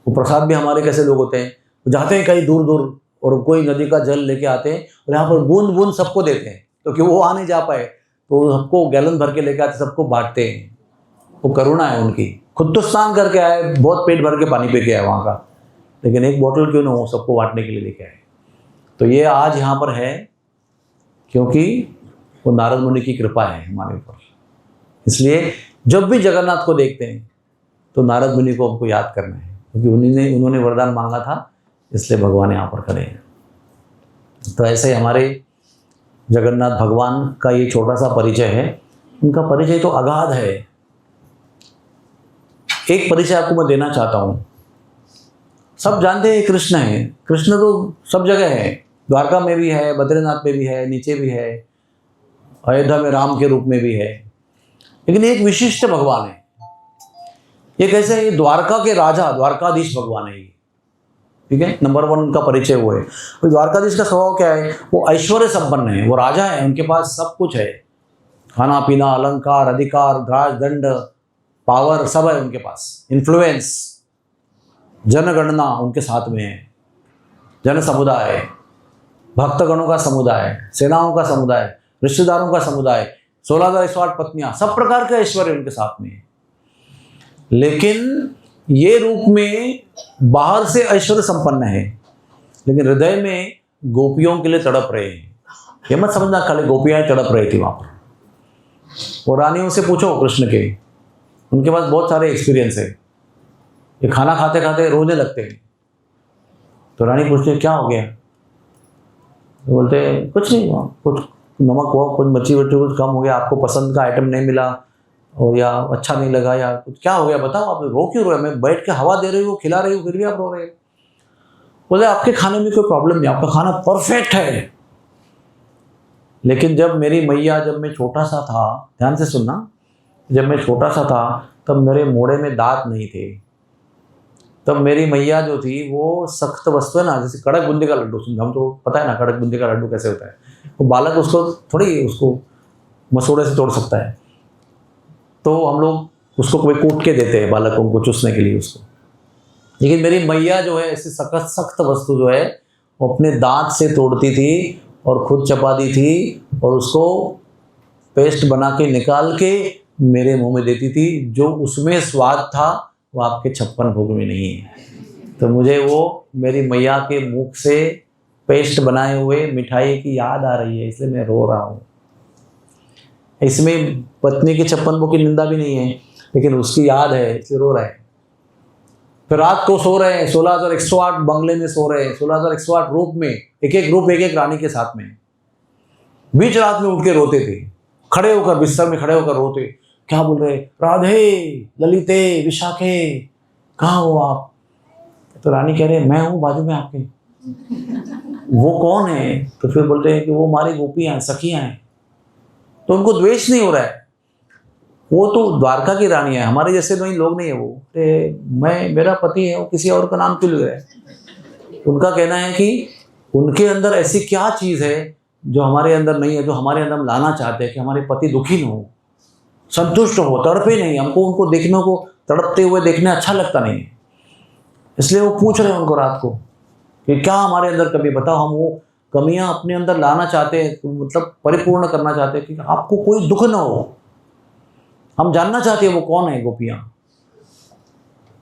वो प्रसाद भी हमारे कैसे लोग होते हैं, वो जाते हैं कहीं दूर दूर और कोई नदी का जल लेके आते हैं और यहाँ पर बूंद बूंद सबको देते हैं, क्योंकि वो आ नहीं जा पाए तो सबको गैलन भर के लेके आते, सबको बांटते हैं। वो करुणा है उनकी। खुद तो स्नान करके आए, बहुत पेट भर के पानी पी के आए वहाँ का, लेकिन एक बोतल क्यों ना हो सबको बांटने के लिए लेके आए। तो ये आज यहाँ पर है क्योंकि वो नारद मुनि की कृपा है हमारे ऊपर। इसलिए जब भी जगन्नाथ को देखते हैं तो नारद मुनि को हमको याद करना है, क्योंकि उन्होंने वरदान मांगा था, इसलिए भगवान यहाँ पर खड़े हैं। तो ऐसे ही हमारे जगन्नाथ भगवान का ये छोटा सा परिचय है। उनका परिचय तो अगाध है। एक परिचय आपको मैं देना चाहता हूँ। सब जानते हैं कृष्ण है, कृष्ण तो सब जगह है, द्वारका में भी है, बद्रीनाथ में भी है, नीचे भी है, अयोध्या में राम के रूप में भी है। लेकिन एक विशिष्ट भगवान है। ये कैसे है? द्वारका के राजा, द्वारकाधीश भगवान है ये, ठीक है। नंबर 1 उनका परिचय वो है। तो द्वारकाधीश का स्वभाव क्या है? वो ऐश्वर्य संपन्न है, वो राजा है, उनके पास सब कुछ है, खाना पीना, अलंकार, अधिकार, राज दंड, पावर सब है उनके पास, इन्फ्लुएंस, जनगणना उनके साथ में है, जन समुदाय, भक्तगणों का समुदाय, सेनाओं का समुदाय, रिश्तेदारों का समुदाय, 16,108 पत्नियां, सब प्रकार का ऐश्वर्य उनके साथ में है। लेकिन ये रूप में बाहर से ऐश्वर्य संपन्न है, लेकिन हृदय में गोपियों के लिए तड़प रहे हैं। ये मत समझना खाली गोपियां तड़प रही थी वहां पर। और रानियों से पूछो कृष्ण के, उनके पास बहुत सारे एक्सपीरियंस है। ये खाना खाते खाते रोने लगते हैं, तो रानी पूछती है क्या हो गया? तो बोलते कुछ नहीं, कुछ नमक हुआ, कुछ मच्छी वच्छी कुछ कम हो गया, आपको पसंद का आइटम नहीं मिला, और या अच्छा नहीं लगा, या कुछ क्या हो गया बताओ, आप रो क्यों रहे? मैं बैठ के हवा दे रही हूँ, खिला रही हूँ, फिर भी आप रो रहे हो। बोले आपके खाने में कोई प्रॉब्लम नहीं, आपका खाना परफेक्ट है। लेकिन जब मेरी मैया, जब मैं छोटा सा था, ध्यान से सुनना, जब मैं छोटा सा था तब मेरे मोड़े में दांत नहीं थे। तब मेरी मैया जो थी वो सख्त वस्तु है ना, जैसे कड़क बूंदी का लड्डू, हम तो पता है ना कड़क बूंदी का लड्डू कैसे होता है, वो बालक उसको थोड़ी उसको मसूड़े से तोड़ सकता है, तो हम लोग उसको कोई कूट के देते हैं बालकों को चूसने के लिए उसको। लेकिन मेरी मैया जो है ऐसी सख्त वस्तु जो है वो अपने दांत से तोड़ती थी और खुद चबाती थी, और उसको पेस्ट बना के निकाल के मेरे मुंह में देती थी। जो उसमें स्वाद था वो आपके 56 भोग में नहीं है। तो मुझे वो मेरी मैया के मुख से पेस्ट बनाए हुए मिठाई की याद आ रही है, इसलिए मैं रो रहा हूँ। इसमें पत्नी के 56 भोग की निंदा भी नहीं है, लेकिन उसकी याद है इसलिए रो रहे हैं। फिर रात को सो रहे हैं, 16,108 बंगले में सो रहे हैं, 16,108 रूप में, एक एक रूप एक एक रानी के साथ में। बीच रात में उठ के रोते थे, खड़े होकर बिस्तर में खड़े होकर रोते, क्या बोल रहे? राधे, ललिते, विशाखे, कहाँ हो आप? तो रानी कह रहे मैं हूँ बाजू में आपके। वो कौन है? तो फिर बोलते हैं कि वो हमारी गोपियाँ हैं, सखियाँ हैं। तो उनको द्वेष नहीं हो रहा है, वो तो द्वारका की रानी है, हमारे जैसे नहीं लोग नहीं है वो। मेरा पति है, वो किसी और का नाम क्यों ले रहा है? उनका कहना है कि उनके अंदर ऐसी क्या चीज़ है जो हमारे अंदर नहीं है, जो हमारे अंदर हम लाना चाहते हैं कि हमारे पति दुखी न हो, संतुष्ट हो, तड़पे नहीं। हमको उनको देखने को, तड़पते हुए देखने अच्छा लगता नहीं है। इसलिए वो पूछ रहे हैं उनको रात को कि क्या हमारे अंदर कभी बताओ, हम वो कमियां अपने अंदर लाना चाहते हैं, मतलब परिपूर्ण करना चाहते हैं कि आपको कोई दुख ना हो। हम जानना चाहते हैं वो कौन है गोपियां।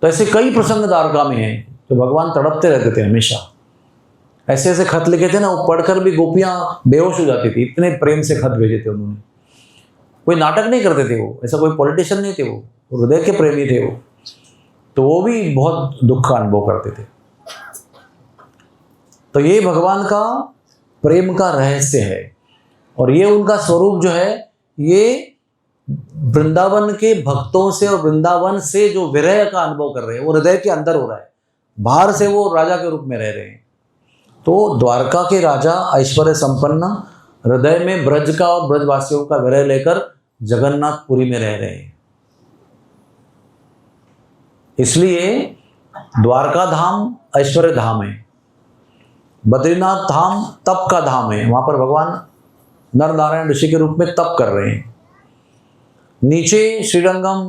तो ऐसे कई प्रसंग द्वारका में हैं तो भगवान तड़पते रहते थे हमेशा। ऐसे ऐसे खत लिखे थे ना, वो पढ़कर भी गोपियां बेहोश हो जाती थी, इतने प्रेम से खत भेजे थे उन्होंने। कोई नाटक नहीं करते थे वो, ऐसा कोई पॉलिटिशियन नहीं थे, वो हृदय के प्रेमी थे वो। तो वो भी बहुत दुख का अनुभव करते थे। तो ये भगवान का प्रेम का रहस्य है, और ये उनका स्वरूप जो है, ये वृंदावन के भक्तों से और वृंदावन से जो विरह का अनुभव कर रहे हैं वो हृदय के अंदर हो रहा है, बाहर से वो राजा के रूप में रह रहे हैं। तो द्वारका के राजा ऐश्वर्य संपन्न हृदय में ब्रज का और ब्रजवासियों का विरह लेकर जगन्नाथपुरी में रह रहे हैं। इसलिए द्वारका धाम ऐश्वर्य धाम है, बद्रीनाथ धाम तप का धाम है। वहां पर भगवान नर नारायण ऋषि के रूप में तप कर रहे हैं। नीचे श्रीरंगम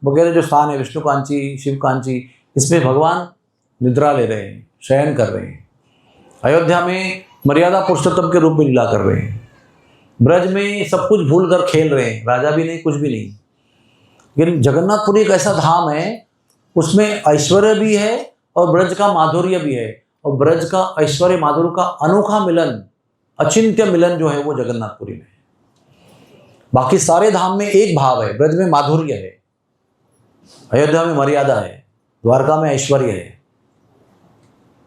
वगैरह जो स्थान है, विष्णुकांची, शिवकांची, इसमें भगवान निद्रा ले रहे हैं, शयन कर रहे हैं। अयोध्या में मर्यादा पुरुषोत्तम के रूप में लीला कर रहे हैं। ब्रज में सब कुछ भूल कर खेल रहे हैं, राजा भी नहीं, कुछ भी नहीं। लेकिन जगन्नाथपुरी एक ऐसा धाम है, उसमें ऐश्वर्य भी है और ब्रज का माधुर्य भी है, और ब्रज का ऐश्वर्य माधुर्य का अनोखा मिलन, अचिंत्य मिलन जो है वो जगन्नाथपुरी में है। बाकी सारे धाम में एक भाव है, ब्रज में माधुर्य है, अयोध्या में मर्यादा है, द्वारका में ऐश्वर्य है,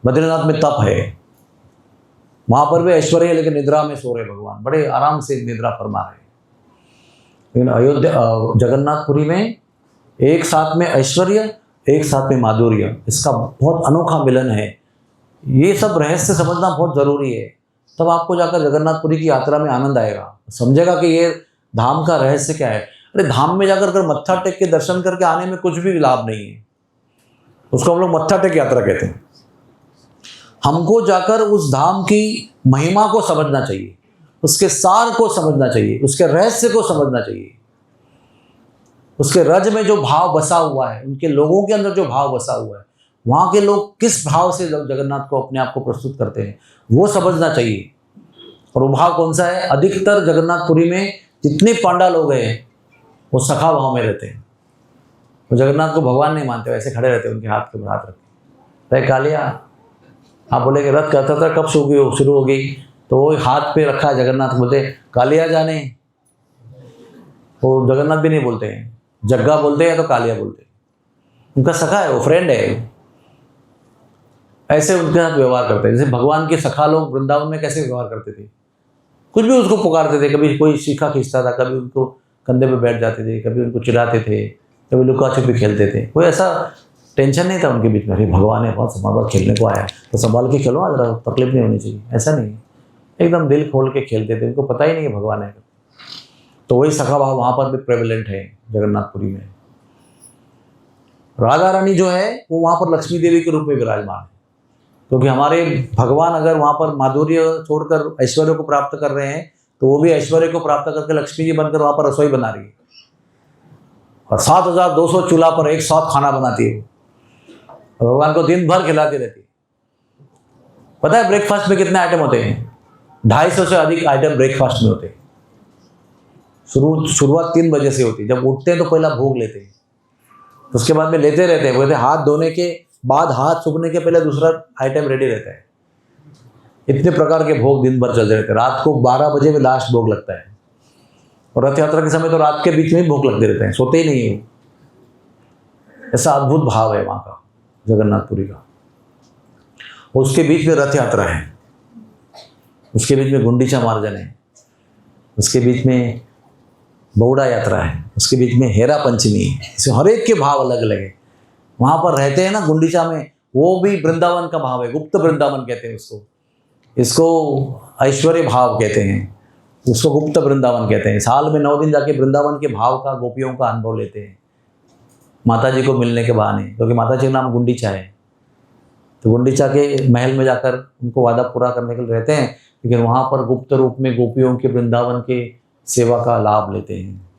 बद्रीनाथ में तप है। वहां पर भी ऐश्वर्य है लेकिन निद्रा में सो रहे भगवान, बड़े आराम से निद्रा फरमा रहे। लेकिन अयोध्या जगन्नाथपुरी में एक साथ में ऐश्वर्य, एक साथ में माधुर्य, इसका बहुत अनोखा मिलन है। ये सब रहस्य समझना बहुत जरूरी है, तब आपको जाकर जगन्नाथपुरी की यात्रा में आनंद आएगा, समझेगा कि ये धाम का रहस्य क्या है। अरे धाम में जाकर अगर मत्था टेक के दर्शन करके आने में कुछ भी लाभ नहीं है, उसको हम लोग मत्था टेक यात्रा कहते हैं। हमको जाकर उस धाम की महिमा को समझना चाहिए, उसके सार को समझना चाहिए, उसके रहस्य को समझना चाहिए, उसके रज में जो भाव बसा हुआ है, उनके लोगों के अंदर जो भाव बसा हुआ है, वहाँ के लोग किस भाव से जगन्नाथ को अपने आप को प्रस्तुत करते हैं, वो समझना चाहिए। और वो भाव कौन सा है? अधिकतर जगन्नाथपुरी में जितने पांडा लोग हैं वो सखा भाव में रहते हैं। वो जगन्नाथ को भगवान नहीं मानते, वैसे खड़े रहते हैं, उनके हाथ के ऊपर हाथ रखे। अरे कालिया, आप बोले कि रथ कहता था कब शुरू होगी, तो वो हाथ पे रखा है जगन्नाथ, बोलते कालिया जाने। वो जगन्नाथ भी नहीं बोलते हैं, जग्गा बोलते हैं तो कालिया बोलते हैं। उनका सखा है, वो फ्रेंड है, ऐसे उनके साथ व्यवहार करते हैं। जैसे भगवान के सखा लोग वृंदावन में कैसे व्यवहार करते थे, कुछ भी उसको पुकारते थे, कभी कोई शिखा खींचता था, कभी उनको कंधे पे बैठ जाते थे, कभी उनको चिढ़ाते थे, कभी लुका छुपी खेलते थे। कोई ऐसा टेंशन नहीं था उनके बीच में, अरे भगवान है, बहुत संभाल खेलने को आया तो संभाल के खेलो, जरा तकलीफ नहीं होनी चाहिए, ऐसा नहीं। एकदम दिल खोल के खेलते थे, उनको पता ही नहीं है भगवान है। तो वही सखा भाव वहाँ पर भी प्रेवलेंट है जगन्नाथपुरी में। राधा रानी जो है वो वहाँ पर लक्ष्मी देवी के रूप में विराजमान है, क्योंकि हमारे भगवान अगर वहाँ पर माधुर्य छोड़कर ऐश्वर्य को प्राप्त कर रहे हैं, तो वो भी ऐश्वर्य को प्राप्त करके लक्ष्मी जी बनकर वहाँ पर रसोई बना रही है, और 7200 चूल्हा पर एक साथ खाना बनाती है, भगवान को दिन भर खिलाती रहती है। पता है ब्रेकफास्ट में कितने आइटम होते हैं? 250 से अधिक आइटम ब्रेकफास्ट में होते हैं। शुरुआत 3 बजे से होती है। जब उठते हैं तो पहला भोग लेते हैं, उसके बाद में लेते रहते हैं, बोलते हाथ धोने के बाद, हाथ सूखने के पहले दूसरा आइटम रेडी रहता है। इतने प्रकार के भोग दिन भर चलते रहते हैं। रात को 12 बजे में लास्ट भोग लगता है, और रथ यात्रा के समय तो रात के बीच में ही भोग लगते रहते हैं, सोते ही नहीं है। ऐसा अद्भुत भाव है वहाँ का जगन्नाथपुरी का। उसके बीच में रथ यात्रा है, उसके बीच में गुंडीचा मार्जन है, उसके बीच में बौड़ा यात्रा है, उसके बीच में हेरा पंचमी है। इसमें हर एक के भाव अलग अलग है। वहाँ पर रहते हैं ना गुंडीचा में, वो भी वृंदावन का भाव है, गुप्त वृंदावन कहते हैं उसको। इसको ऐश्वर्य भाव कहते हैं, उसको गुप्त वृंदावन कहते हैं। साल में 9 दिन जाके वृंदावन के भाव का, गोपियों का अनुभव लेते हैं माता जी को मिलने के बहाने, क्योंकि माता जी का नाम गुंडीचा है। तो गुंडीचा के महल में जाकर उनको वादा पूरा करने के लिए रहते हैं, लेकिन वहाँ पर गुप्त रूप में गोपियों के वृंदावन के सेवा का लाभ लेते हैं।